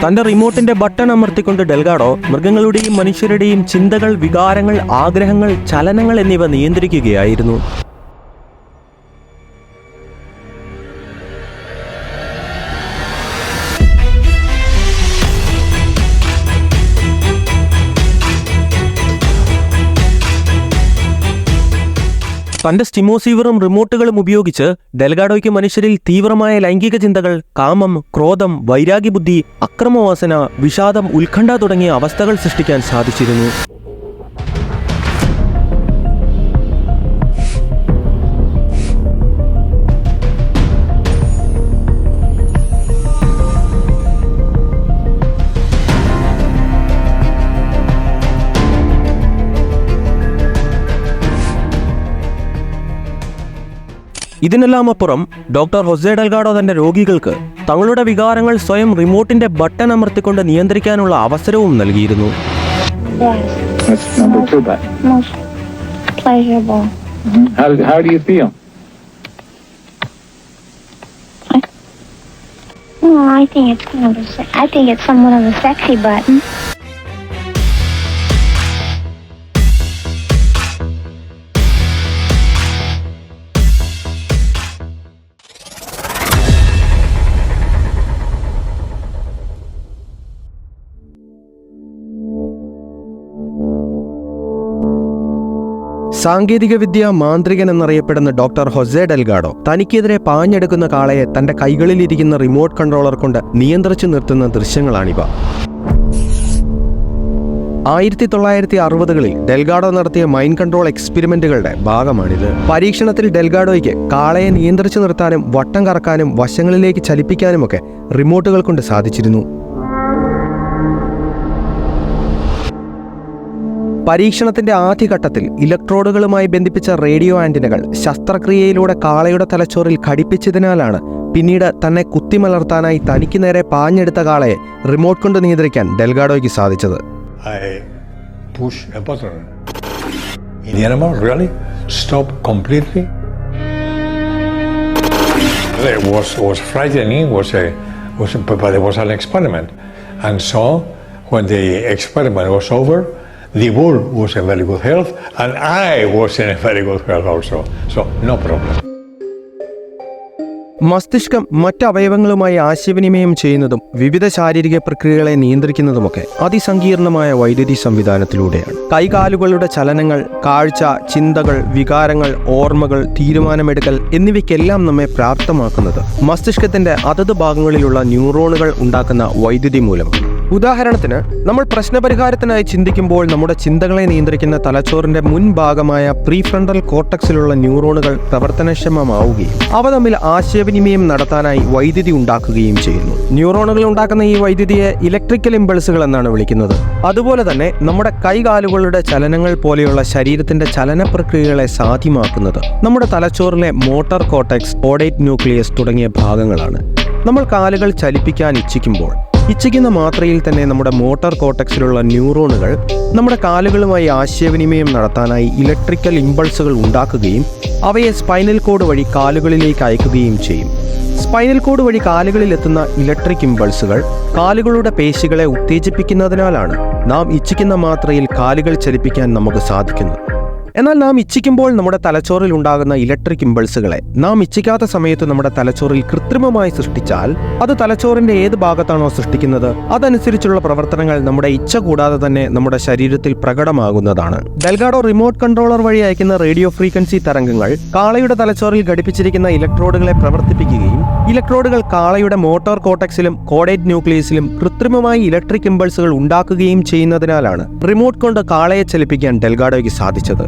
തന്റെ റിമോട്ടിന്റെ button അമർത്തിക്കൊണ്ട് Delgado മൃഗങ്ങളുടെയും മനുഷ്യരുടെയും ചിന്തകൾ, വികാരങ്ങൾ, ആഗ്രഹങ്ങൾ, ചലനങ്ങൾ എന്നിവ നിയന്ത്രിക്കുകയായിരുന്നു. തന്റെ സ്റ്റിമോസീവറും റിമോട്ടുകളും ഉപയോഗിച്ച് ഡെൽഗാഡോയ്ക്ക് മനുഷ്യരിൽ തീവ്രമായ ലൈംഗിക ചിന്തകൾ, കാമം, ക്രോധം, വൈരാഗ്യബുദ്ധി, അക്രമവാസന, വിഷാദം, ഉത്കണ്ഠ തുടങ്ങിയ അവസ്ഥകൾ സൃഷ്ടിക്കാൻ സാധിച്ചിരുന്നു. ഇതിനെല്ലാം അപ്പുറം ഡോക്ടർ ഹൊസെ ഡെൽഗാഡോ തന്റെ രോഗികൾക്ക് തങ്ങളുടെ വികാരങ്ങൾ സ്വയം റിമോട്ടിന്റെ ബട്ടൺ അമർത്തിക്കൊണ്ട് നിയന്ത്രിക്കാനുള്ള അവസരവും നൽകിയിരുന്നു. I think it's somewhat of a sexy button. സാങ്കേതികവിദ്യ മാന്ത്രികൻ എന്നറിയപ്പെടുന്ന ഡോക്ടർ ഹൊസെ ഡെൽഗാഡോ തനിക്കെതിരെ പാഞ്ഞെടുക്കുന്ന കാളയെ തന്റെ കൈകളിലിരിക്കുന്ന റിമോട്ട് കൺട്രോളർ കൊണ്ട് നിയന്ത്രിച്ചു നിർത്തുന്ന ദൃശ്യങ്ങളാണിവ. 1960കളിൽ ഡെൽഗാഡോ നടത്തിയ മൈൻഡ് കൺട്രോൾ എക്സ്പെരിമെന്റുകളുടെ ഭാഗമാണിത്. പരീക്ഷണത്തിൽ ഡെൽഗാഡോയ്ക്ക് കാളയെ നിയന്ത്രിച്ചു നിർത്താനും വട്ടം കറക്കാനും വശങ്ങളിലേക്ക് ചലിപ്പിക്കാനുമൊക്കെ റിമോട്ടുകൾ കൊണ്ട് സാധിച്ചിരുന്നു. പരീക്ഷണത്തിന്റെ ആദ്യഘട്ടത്തിൽ ഇലക്ട്രോഡുകളുമായി ബന്ധിപ്പിച്ച റേഡിയോ ആന്റിനകൾ ശസ്ത്രക്രിയയിലൂടെ കാളയുടെ തലച്ചോറിൽ ഘടിപ്പിച്ചതിനാലാണ് പിന്നീട് തന്നെ കുത്തിമലർത്താനായി തനിക്ക് നേരെ പാഞ്ഞെടുത്ത കാളയെ റിമോട്ട് കൊണ്ട് നിയന്ത്രിക്കാൻ ഡെൽഗാഡോയ്ക്ക് സാധിച്ചത്. The bull was in very good health and I was in a very good health also. So, no problem. മസ്തിഷ്കം മറ്റ് അവയവങ്ങളുമായി ആശയവിനിമയം ചെയ്യുന്നതും വിവിധ ശാരീരിക പ്രക്രിയകളെ നിയന്ത്രിക്കുന്നതുമൊക്കെ അതിസങ്കീർണമായ വൈദ്യുതി സംവിധാനത്തിലൂടെയാണ്. കൈകാലുകളുടെ ചലനങ്ങൾ, കാഴ്ച, ചിന്തകൾ, വികാരങ്ങൾ, ഓർമ്മകൾ, തീരുമാനമെടുക്കൽ എന്നിവയ്ക്കെല്ലാം നമ്മെ പ്രാപ്തമാക്കുന്നത് മസ്തിഷ്കത്തിന്റെ അതത് ഭാഗങ്ങളിലുള്ള ന്യൂറോണുകൾ ഉണ്ടാക്കുന്ന വൈദ്യുതി മൂലമാണ്. ഉദാഹരണത്തിന്, നമ്മൾ പ്രശ്നപരിഹാരത്തിനായി ചിന്തിക്കുമ്പോൾ നമ്മുടെ ചിന്തകളെ നിയന്ത്രിക്കുന്ന തലച്ചോറിന്റെ മുൻഭാഗമായ പ്രീഫ്രണ്ടൽ കോർട്ടക്സിലുള്ള ന്യൂറോണുകൾ പ്രവർത്തനക്ഷമമാവുകയും അവ തമ്മിൽ ആശയവിനിമയം നടത്താനായി വൈദ്യുതി ഉണ്ടാക്കുകയും ചെയ്യുന്നു. ന്യൂറോണുകൾ ഉണ്ടാക്കുന്ന ഈ വൈദ്യുതിയെ ഇലക്ട്രിക്കൽ ഇമ്പൾസുകൾ എന്നാണ് വിളിക്കുന്നത്. അതുപോലെ തന്നെ നമ്മുടെ കൈകാലുകളുടെ ചലനങ്ങൾ പോലെയുള്ള ശരീരത്തിന്റെ ചലന പ്രക്രിയകളെ സാധ്യമാക്കുന്നത് നമ്മുടെ തലച്ചോറിലെ മോട്ടോർ കോർട്ടെക്സ്, ഓഡേറ്റ് ന്യൂക്ലിയസ് തുടങ്ങിയ ഭാഗങ്ങളാണ്. നമ്മൾ കാലുകൾ ചലിപ്പിക്കാൻ ഇച്ഛിക്കുന്ന മാത്രയിൽ തന്നെ നമ്മുടെ മോട്ടോർ കോർട്ടെക്സിലുള്ള ന്യൂറോണുകൾ നമ്മുടെ കാലുകളുമായി ആശയവിനിമയം നടത്താനായി ഇലക്ട്രിക്കൽ ഇമ്പൾസുകൾ ഉണ്ടാക്കുകയും അവയെ സ്പൈനൽ കോഡ് വഴി കാലുകളിലേക്ക് അയക്കുകയും ചെയ്യും. സ്പൈനൽ കോഡ് വഴി കാലുകളിൽ എത്തുന്ന ഇലക്ട്രിക് ഇമ്പൾസുകൾ കാലുകളുടെ പേശികളെ ഉത്തേജിപ്പിക്കുന്നതിനാലാണ് നാം ഇച്ഛിക്കുന്ന മാത്രയിൽ കാലുകൾ ചലിപ്പിക്കാൻ നമുക്ക് സാധിക്കുന്നത്. എന്നാൽ നാം ഇച്ഛിക്കുമ്പോൾ നമ്മുടെ തലച്ചോറിൽ ഉണ്ടാകുന്ന ഇലക്ട്രിക് ഇമ്പൾസുകളെ നാം ഇച്ഛിക്കാത്ത സമയത്ത് നമ്മുടെ തലച്ചോറിൽ കൃത്രിമമായി സൃഷ്ടിച്ചാൽ അത് തലച്ചോറിന്റെ ഏത് ഭാഗത്താണോ സൃഷ്ടിക്കുന്നത് അതനുസരിച്ചുള്ള പ്രവർത്തനങ്ങൾ നമ്മുടെ ഇച്ഛ കൂടാതെ തന്നെ നമ്മുടെ ശരീരത്തിൽ പ്രകടമാകുന്നതാണ്. ഡെൽഗാഡോ റിമോട്ട് കൺട്രോളർ വഴി അയക്കുന്ന റേഡിയോ ഫ്രീക്വൻസി തരംഗങ്ങൾ കാളയുടെ തലച്ചോറിൽ ഘടിപ്പിച്ചിരിക്കുന്ന ഇലക്ട്രോഡുകളെ പ്രവർത്തിപ്പിക്കുകയും ഇലക്ട്രോഡുകൾ കാളയുടെ മോട്ടോർ കോർട്ടെക്സിലും കോഡേറ്റ് ന്യൂക്ലിയസിലും കൃത്രിമമായി ഇലക്ട്രിക് ഇമ്പൾസുകൾ ഉണ്ടാക്കുകയും ചെയ്യുന്നതിനാലാണ് റിമോട്ട് കൊണ്ട് കാളയെ ചലിപ്പിക്കാൻ ഡെൽഗാഡോയ്ക്ക് സാധിച്ചത്.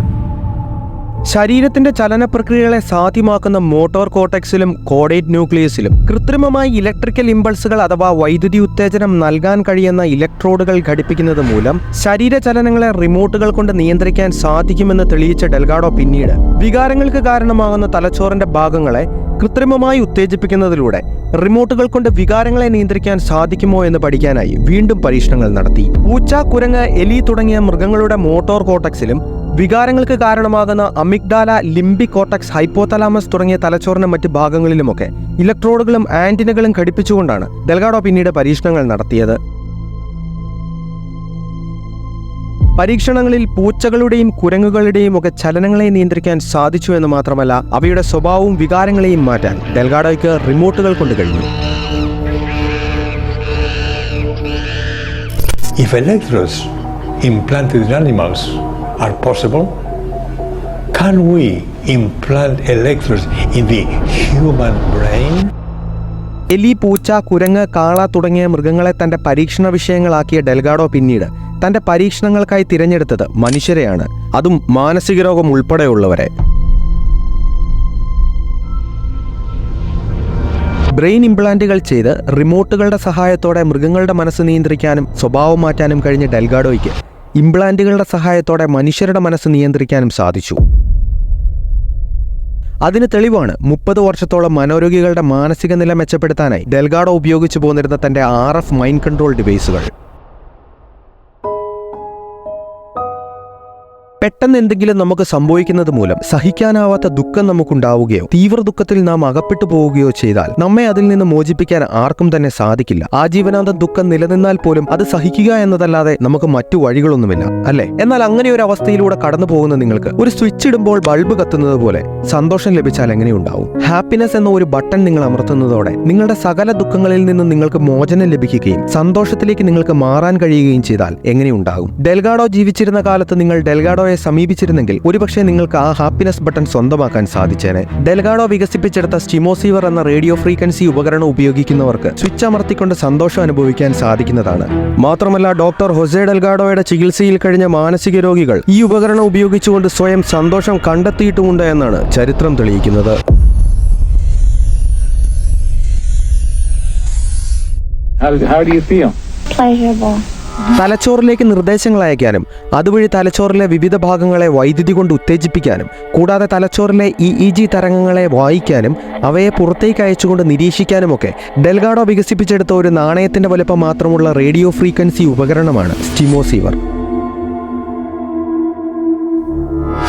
ശരീരത്തിന്റെ ചലന പ്രക്രിയകളെ സാധ്യമാക്കുന്ന മോട്ടോർ കോർട്ടെക്സിലും കോഡേറ്റ് ന്യൂക്ലിയസിലും കൃത്രിമമായി ഇലക്ട്രിക്കൽ ഇമ്പൾസുകൾ അഥവാ വൈദ്യുതി ഉത്തേജനം നൽകാൻ കഴിയുന്ന ഇലക്ട്രോഡുകൾ ഘടിപ്പിക്കുന്നത് മൂലം ശരീരചലനങ്ങളെ റിമോട്ടുകൾ കൊണ്ട് നിയന്ത്രിക്കാൻ സാധിക്കുമെന്ന് തെളിയിച്ച ഡെൽഗാഡോ പിന്നീട് വികാരങ്ങൾക്ക് കാരണമാകുന്ന തലച്ചോറിന്റെ ഭാഗങ്ങളെ കൃത്രിമമായി ഉത്തേജിപ്പിക്കുന്നതിലൂടെ റിമോട്ടുകൾ കൊണ്ട് വികാരങ്ങളെ നിയന്ത്രിക്കാൻ സാധിക്കുമോ എന്ന് പഠിക്കാനായി വീണ്ടും പരീക്ഷണങ്ങൾ നടത്തി. പൂച്ച, കുരങ്ങ്, എലി തുടങ്ങിയ മൃഗങ്ങളുടെ മോട്ടോർ കോർട്ടെക്സിലും വികാരങ്ങൾക്ക് കാരണമാകുന്ന അമിഗ്ഡാല, ലിംബിക് കോർട്ടക്സ്, ഹൈപ്പോതലാമസ് തുടങ്ങിയ തലച്ചോറിന്റെ മറ്റ് ഭാഗങ്ങളിലുമൊക്കെ ഇലക്ട്രോഡുകളും ആന്റിനകളും ഘടിപ്പിച്ചുകൊണ്ടാണ് ഡെൽഗാഡോ പിന്നീട് പരീക്ഷണങ്ങൾ നടത്തിയത്. പരീക്ഷണങ്ങളിൽ പൂച്ചകളുടെയും കുരങ്ങുകളുടെയും ഒക്കെ ചലനങ്ങളെ നിയന്ത്രിക്കാൻ സാധിച്ചു എന്ന് മാത്രമല്ല, അവയുടെ സ്വഭാവവും വികാരങ്ങളെയും മാറ്റാൻ ഡെൽഗാഡോയ്ക്ക് റിമോട്ടുകൾ കൊണ്ട് കഴിഞ്ഞു. If electrodes implanted in animals are possible, can we implant electrodes in the human brain? എലി, പൂച്ച, കുരങ്ങ്, കാള തുടങ്ങിയ മൃഗങ്ങളെ തന്റെ പരീക്ഷണ വിഷയങ്ങളാക്കിയ ഡെൽഗാഡോ പിന്നീട് തന്റെ പരീക്ഷണങ്ങൾക്കായി തിരഞ്ഞെടുത്തത് മനുഷ്യരെയാണ്, അതും മാനസിക രോഗം ഉൾപ്പെടെയുള്ളവരെ. ബ്രെയിൻ ഇംപ്ലാന്റുകൾ ചെയ്ത് റിമോട്ടുകളുടെ സഹായത്തോടെ മൃഗങ്ങളുടെ മനസ്സ് നിയന്ത്രിക്കാനും സ്വഭാവം മാറ്റാനും കഴിഞ്ഞ ഡെൽഗാഡോയ്ക്ക് ഇംപ്ലാന്റുകളുടെ സഹായത്തോടെ മനുഷ്യരുടെ മനസ്സ് നിയന്ത്രിക്കാനും സാധിച്ചു. അതിന് തെളിവാണ് 30 വർഷത്തോളം മനോരോഗികളുടെ മാനസിക നില മെച്ചപ്പെടുത്താനായി ഡെൽഗാഡോ ഉപയോഗിച്ചു പോന്നിരുന്ന തന്റെ RF മൈൻഡ് കൺട്രോൾ ഡിവൈസുകൾ. പെട്ടെന്ന് എന്തെങ്കിലും നമുക്ക് സംഭവിക്കുന്നത് മൂലം സഹിക്കാനാവാത്ത ദുഃഖം നമുക്കുണ്ടാവുകയോ തീവ്ര ദുഃഖത്തിൽ നാം അകപ്പെട്ടു പോവുകയോ ചെയ്താൽ നമ്മെ അതിൽ നിന്ന് മോചിപ്പിക്കാൻ ആർക്കും തന്നെ സാധിക്കില്ല. ആജീവനാന്തം ദുഃഖം നിലനിന്നാൽ പോലും അത് സഹിക്കുക എന്നതല്ലാതെ നമുക്ക് മറ്റു വഴികളൊന്നുമില്ല, അല്ലേ? എന്നാൽ അങ്ങനെ ഒരു അവസ്ഥയിലൂടെ കടന്നു പോകുന്ന നിങ്ങൾക്ക് ഒരു സ്വിച്ച് ഇടുമ്പോൾ ബൾബ് കത്തുന്നത് പോലെ സന്തോഷം ലഭിച്ചാൽ എങ്ങനെയുണ്ടാവും? ഹാപ്പിനെസ് എന്ന ഒരു ബട്ടൺ നിങ്ങൾ അമർത്തുന്നതോടെ നിങ്ങളുടെ സകല ദുഃഖങ്ങളിൽ നിന്നും നിങ്ങൾക്ക് മോചനം ലഭിക്കുകയും സന്തോഷത്തിലേക്ക് നിങ്ങൾക്ക് മാറാൻ കഴിയുകയും ചെയ്താൽ എങ്ങനെയുണ്ടാകും? ഡെൽഗാഡോ ജീവിച്ചിരുന്ന കാലത്ത് നിങ്ങൾ ഡെൽഗാഡോയെ സമീപിച്ചിരുന്നെങ്കിൽ ഒരുപക്ഷെ നിങ്ങൾക്ക് ആ ഹാപ്പിനെസ് ബട്ടൺ സ്വന്തമാക്കാൻ സാധിച്ചേനെ. ഡെൽഗാഡോ വികസിപ്പിച്ചെടുത്ത സ്റ്റിമോസീവർ എന്ന റേഡിയോ ഫ്രീക്വൻസി ഉപകരണം ഉപയോഗിക്കുന്നവർക്ക് സ്വിച്ച് അമർത്തിക്കൊണ്ട് സന്തോഷം അനുഭവിക്കാൻ സാധിക്കുന്നതാണ്. മാത്രമല്ല, ഡോക്ടർ ഹൊസെ ഡെൽഗാഡോയുടെ ചികിത്സയിൽ കഴിഞ്ഞ മാനസിക രോഗികൾ ഈ ഉപകരണം ഉപയോഗിച്ചുകൊണ്ട് സ്വയം സന്തോഷം കണ്ടെത്തിയിട്ടുമുണ്ട് എന്നാണ് ചരിത്രം തെളിയിക്കുന്നത്. How do you feel? Pleasurable. തലച്ചോറിലേക്ക് നിർദ്ദേശങ്ങൾ അയക്കാനും അതുവഴി തലച്ചോറിലെ വിവിധ ഭാഗങ്ങളെ വൈദ്യുതി കൊണ്ട് ഉത്തേജിപ്പിക്കാനും കൂടാതെ തലച്ചോറിലെ EEG തരംഗങ്ങളെ വായിക്കാനും അവയെ പുറത്തേക്ക് അയച്ചുകൊണ്ട് നിരീക്ഷിക്കാനുമൊക്കെ ഡെൽഗാഡോ വികസിപ്പിച്ചെടുത്ത ഒരു നാണയത്തിന്റെ വലുപ്പം മാത്രമുള്ള റേഡിയോ ഫ്രീക്വൻസി ഉപകരണമാണ് സ്റ്റിമോസീവർ.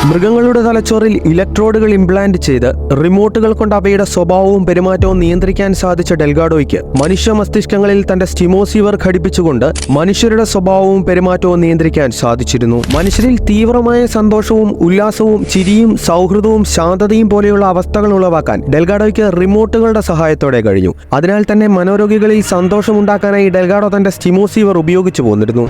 മൃഗങ്ങളുടെ തലച്ചോറിൽ ഇലക്ട്രോഡുകൾ ഇംപ്ലാന്റ് ചെയ്ത് റിമോട്ടുകൾ കൊണ്ട് അവയുടെ സ്വഭാവവും പെരുമാറ്റവും നിയന്ത്രിക്കാൻ സാധിച്ച ഡെൽഗാഡോയ്ക്ക് മനുഷ്യ മസ്തിഷ്കങ്ങളിൽ തന്റെ സ്റ്റിമോസീവർ ഘടിപ്പിച്ചുകൊണ്ട് മനുഷ്യരുടെ സ്വഭാവവും പെരുമാറ്റവും നിയന്ത്രിക്കാൻ സാധിച്ചിരുന്നു. മനുഷ്യരിൽ തീവ്രമായ സന്തോഷവും ഉല്ലാസവും ചിരിയും സൗഹൃദവും ശാന്തതയും പോലെയുള്ള അവസ്ഥകൾ ഉളവാക്കാൻ ഡെൽഗാഡോയ്ക്ക് റിമോട്ടുകളുടെ സഹായത്തോടെ കഴിഞ്ഞു. അതിനാൽ തന്നെ മനോരോഗികളിൽ സന്തോഷമുണ്ടാക്കാനായി ഡെൽഗാഡോ തന്റെ സ്റ്റിമോസീവർ ഉപയോഗിച്ചു പോന്നിരുന്നു.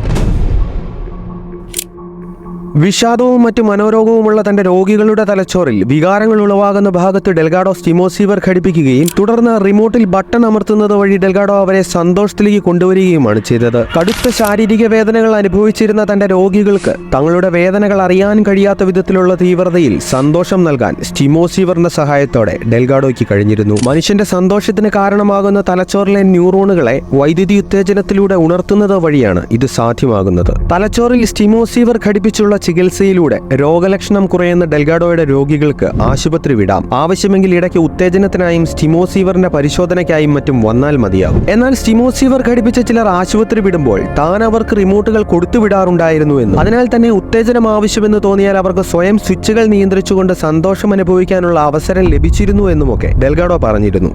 വിഷാദവും മറ്റു മനോരോഗവുമുള്ള തന്റെ രോഗികളുടെ തലച്ചോറിൽ വികാരങ്ങൾ ഉളവാകുന്ന ഭാഗത്ത് ഡെൽഗാഡോ സ്റ്റിമോസീവർ ഘടിപ്പിക്കുകയും തുടർന്ന് റിമോട്ടിൽ ബട്ടൺ അമർത്തുന്നത് വഴി ഡെൽഗാഡോ അവരെ സന്തോഷത്തിലേക്ക് കൊണ്ടുവരികയുമാണ് ചെയ്തത്. കടുത്ത ശാരീരിക വേദനകൾ അനുഭവിച്ചിരുന്ന തന്റെ രോഗികൾക്ക് തങ്ങളുടെ വേദനകൾ അറിയാൻ കഴിയാത്ത വിധത്തിലുള്ള തീവ്രതയിൽ സന്തോഷം നൽകാൻ സ്റ്റിമോസീവറിന്റെ സഹായത്തോടെ ഡെൽഗാഡോയ്ക്ക് കഴിഞ്ഞിരുന്നു. മനുഷ്യന്റെ സന്തോഷത്തിന് കാരണമാകുന്ന തലച്ചോറിലെ ന്യൂറോണുകളെ വൈദ്യുതി ഉത്തേജനത്തിലൂടെ ഉണർത്തുന്നത് വഴിയാണ് ഇത് സാധ്യമാകുന്നത്. തലച്ചോറിൽ സ്റ്റിമോസീവർ ഘടിപ്പിച്ചുള്ള ചികിത്സയിലൂടെ രോഗലക്ഷണം കുറയുന്ന ഡെൽഗാഡോയുടെ രോഗികൾക്ക് ആശുപത്രി വിടാം. ആവശ്യമെങ്കിൽ ഇടയ്ക്ക് ഉത്തേജനത്തിനായും സ്റ്റിമോസീവറിന്റെ പരിശോധനയ്ക്കായും മറ്റും വന്നാൽ മതിയാകും. എന്നാൽ സ്റ്റിമോസീവർ ഘടിപ്പിച്ച ചിലർ ആശുപത്രി വിടുമ്പോൾ താൻ അവർക്ക് റിമോട്ടുകൾ കൊടുത്തുവിടാറുണ്ടായിരുന്നു എന്നും അതിനാൽ തന്നെ ഉത്തേജനം ആവശ്യമെന്ന് തോന്നിയാൽ അവർക്ക് സ്വയം സ്വിച്ചുകൾ നിയന്ത്രിച്ചുകൊണ്ട് സന്തോഷം അനുഭവിക്കാനുള്ള അവസരം ലഭിച്ചിരുന്നു എന്നുമൊക്കെ ഡെൽഗാഡോ പറഞ്ഞിരുന്നു.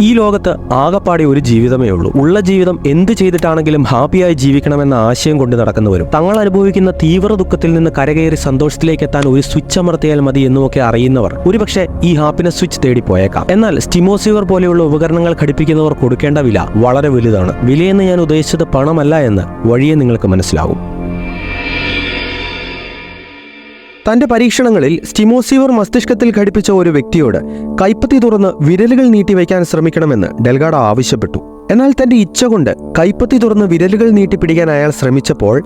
ഈ ലോകത്ത് ആകപ്പാടെ ഒരു ജീവിതമേ ഉള്ളൂ. ഉള്ള ജീവിതം എന്ത് ചെയ്തിട്ടാണെങ്കിലും ഹാപ്പിയായി ജീവിക്കണമെന്ന ആശയം കൊണ്ട് നടക്കുന്നവരും തങ്ങൾ അനുഭവിക്കുന്ന തീവ്ര ദുഃഖത്തിൽ നിന്ന് കരകയറി സന്തോഷത്തിലേക്ക് എത്താൻ ഒരു സ്വിച്ച് അമർത്തിയാൽ മതി എന്നുമൊക്കെ അറിയുന്നവർ ഒരുപക്ഷെ ഈ ഹാപ്പിനെസ് സ്വിച്ച് തേടി പോയേക്കാം. എന്നാൽ സ്റ്റിമോസീവർ പോലെയുള്ള ഉപകരണങ്ങൾ ഘടിപ്പിക്കുന്നവർ കൊടുക്കേണ്ട വില വളരെ വലുതാണ്. വിലയെന്ന് ഞാൻ ഉദ്ദേശിച്ചത് പണമല്ല എന്ന് വഴിയെ നിങ്ങൾക്ക് മനസ്സിലാവും. തന്റെ പരീക്ഷണങ്ങളിൽ സ്റ്റിമോസീവർ മസ്തിഷ്കത്തിൽ ഘടിപ്പിച്ച ഒരു വ്യക്തിയോട് കൈപ്പത്തി തുറന്ന് വിരലുകൾ നീട്ടിവെക്കാൻ ശ്രമിക്കണമെന്ന് ഡെൽഗാഡോ ആവശ്യപ്പെട്ടു. എന്നാൽ തന്റെ ഇച്ഛ കൊണ്ട് കൈപ്പത്തി തുറന്ന് വിരലുകൾ നീട്ടിപ്പിടിക്കാൻ അയാൾ ശ്രമിച്ചപ്പോൾ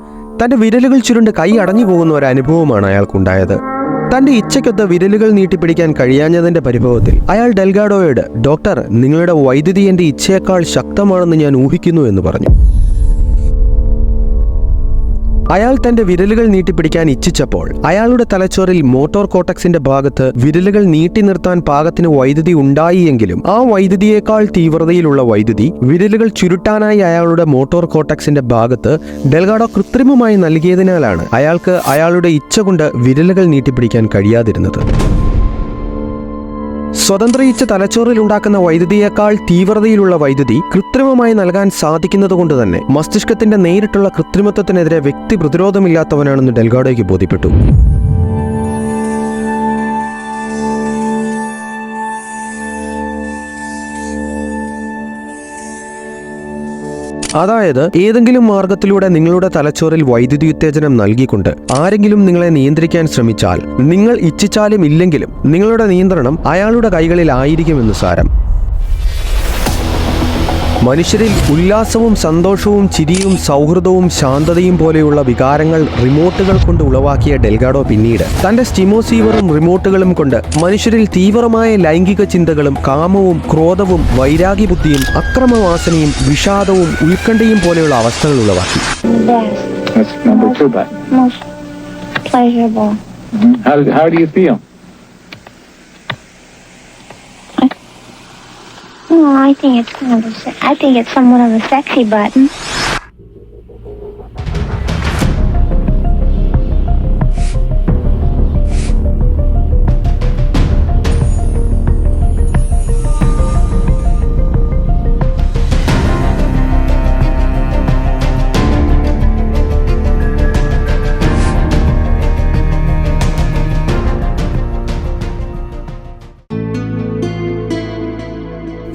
തന്റെ വിരലുകൾ ചുരുണ്ട് കൈ അടഞ്ഞു പോകുന്ന ഒരു അനുഭവമാണ് അയാൾക്കുണ്ടായത്. തന്റെ ഇച്ഛയ്ക്കൊത്ത് വിരലുകൾ നീട്ടിപ്പിടിക്കാൻ കഴിയാഞ്ഞതിന്റെ പരിഭവത്തിൽ അയാൾ ഡെൽഗാഡോയോട്, ഡോക്ടർ, നിങ്ങളുടെ വൈദ്യുതി എന്റെ ഇച്ഛയേക്കാൾ ശക്തമാണെന്ന് ഞാൻ ഊഹിക്കുന്നു എന്ന് പറഞ്ഞു. അയാൾ തന്റെ വിരലുകൾ നീട്ടിപ്പിടിക്കാൻ ഇച്ഛിച്ചപ്പോൾ അയാളുടെ തലച്ചോറിൽ മോട്ടോർ കോർട്ടക്സിന്റെ ഭാഗത്ത് വിരലുകൾ നീട്ടി നിർത്താൻ പാകത്തിന് വൈദ്യുതി ഉണ്ടായി എങ്കിലും ആ വൈദ്യുതിയേക്കാൾ തീവ്രതയിലുള്ള വൈദ്യുതി വിരലുകൾ ചുരുട്ടാനായി അയാളുടെ മോട്ടോർ കോർട്ടക്സിന്റെ ഭാഗത്ത് ഡെൽഗാഡോ കൃത്രിമമായി നൽകിയതിനാലാണ് അയാൾക്ക് അയാളുടെ ഇച്ഛ കൊണ്ട് വിരലുകൾ നീട്ടിപ്പിടിക്കാൻ കഴിയാതിരുന്നത്. സ്വതന്ത്ര ഇച്ഛ തലച്ചോറിൽ ഉണ്ടാക്കുന്ന വൈദ്യുതിയേക്കാൾ തീവ്രതയിലുള്ള വൈദ്യുതി കൃത്രിമമായി നൽകാൻ സാധിക്കുന്നതുകൊണ്ട് തന്നെ മസ്തിഷ്കത്തിന്റെ നേരിട്ടുള്ള കൃത്രിമത്വത്തിനെതിരെ വ്യക്തി പ്രതിരോധമില്ലാത്തവനാണെന്ന് ഡെൽഗാഡോയ്ക്ക് ബോധ്യപ്പെട്ടു. അതായത് ഏതെങ്കിലും മാർഗത്തിലൂടെ നിങ്ങളുടെ തലച്ചോറിൽ വൈദ്യുതി ഉത്തേജനം നൽകിക്കൊണ്ട് ആരെങ്കിലും നിങ്ങളെ നിയന്ത്രിക്കാൻ ശ്രമിച്ചാൽ നിങ്ങൾ ഇച്ഛിച്ചാലും ഇല്ലെങ്കിലും നിങ്ങളുടെ നിയന്ത്രണം അയാളുടെ കൈകളിലായിരിക്കുമെന്ന് സാരം. മനുഷ്യരിൽ ഉല്ലാസവും സന്തോഷവും ചിരിയും സൗഹൃദവും ശാന്തതയും പോലെയുള്ള വികാരങ്ങൾ റിമോട്ടുകൾ കൊണ്ട് ഉളവാക്കിയ ഡെൽഗാഡോ പിന്നീട് തന്റെ സ്റ്റിമോസീവറും റിമോട്ടുകളും കൊണ്ട് മനുഷ്യരിൽ തീവ്രമായ ലൈംഗിക ചിന്തകളും കാമവും ക്രോധവും വൈരാഗ്യബുദ്ധിയും അക്രമവാസനയും വിഷാദവും ഉത്കണ്ഠയും പോലെയുള്ള അവസ്ഥകൾ ഉളവാക്കി. That's number 2 button. Most pleasurable. How do you feel? Oh, I think it's somewhat of a sexy button.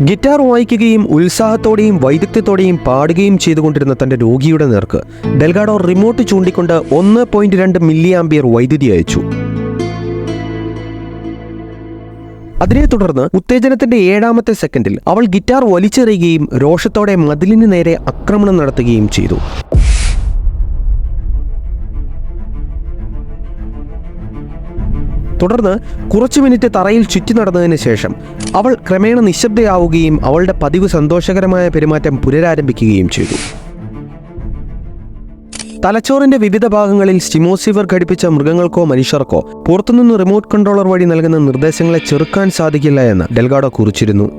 Guitar വായിക്കുകയും ഉത്സാഹത്തോടെയും വൈദഗ്ധ്യത്തോടെയും പാടുകയും ചെയ്തുകൊണ്ടിരുന്ന തന്റെ രോഗിയുടെ നേർക്ക് ഡെൽഗാഡോ റിമോട്ട് ചൂണ്ടിക്കൊണ്ട് 1.2 മില്ലി ആംപിയർ വൈദ്യുതി അയച്ചു. അതിനെ തുടർന്ന് ഉത്തേജനത്തിന്റെ 7ാമത്തെ സെക്കൻഡിൽ അവൾ ഗിറ്റാർ വലിച്ചെറിയുകയും രോഷത്തോടെ മതിലിന് നേരെ ആക്രമണം നടത്തുകയും ചെയ്തു. തുടർന്ന് കുറച്ചു മിനിറ്റ് തറയിൽ ചുറ്റി നടന്നതിന് ശേഷം അവൾ ക്രമേണ നിശബ്ദയാവുകയും അവളുടെ പതിവ് സന്തോഷകരമായ പെരുമാറ്റം പുനരാരംഭിക്കുകയും ചെയ്തു. തലച്ചോറിന്റെ വിവിധ ഭാഗങ്ങളിൽ സ്റ്റിമോസീവർ ഘടിപ്പിച്ച മൃഗങ്ങൾക്കോ മനുഷ്യർക്കോ പുറത്തുനിന്ന് റിമോട്ട് കൺട്രോളർ വഴി നൽകുന്ന നിർദ്ദേശങ്ങളെ ചെറുക്കാൻ സാധിക്കില്ല എന്ന് ഡെൽഗാഡോ കുറിച്ചിരുന്നു.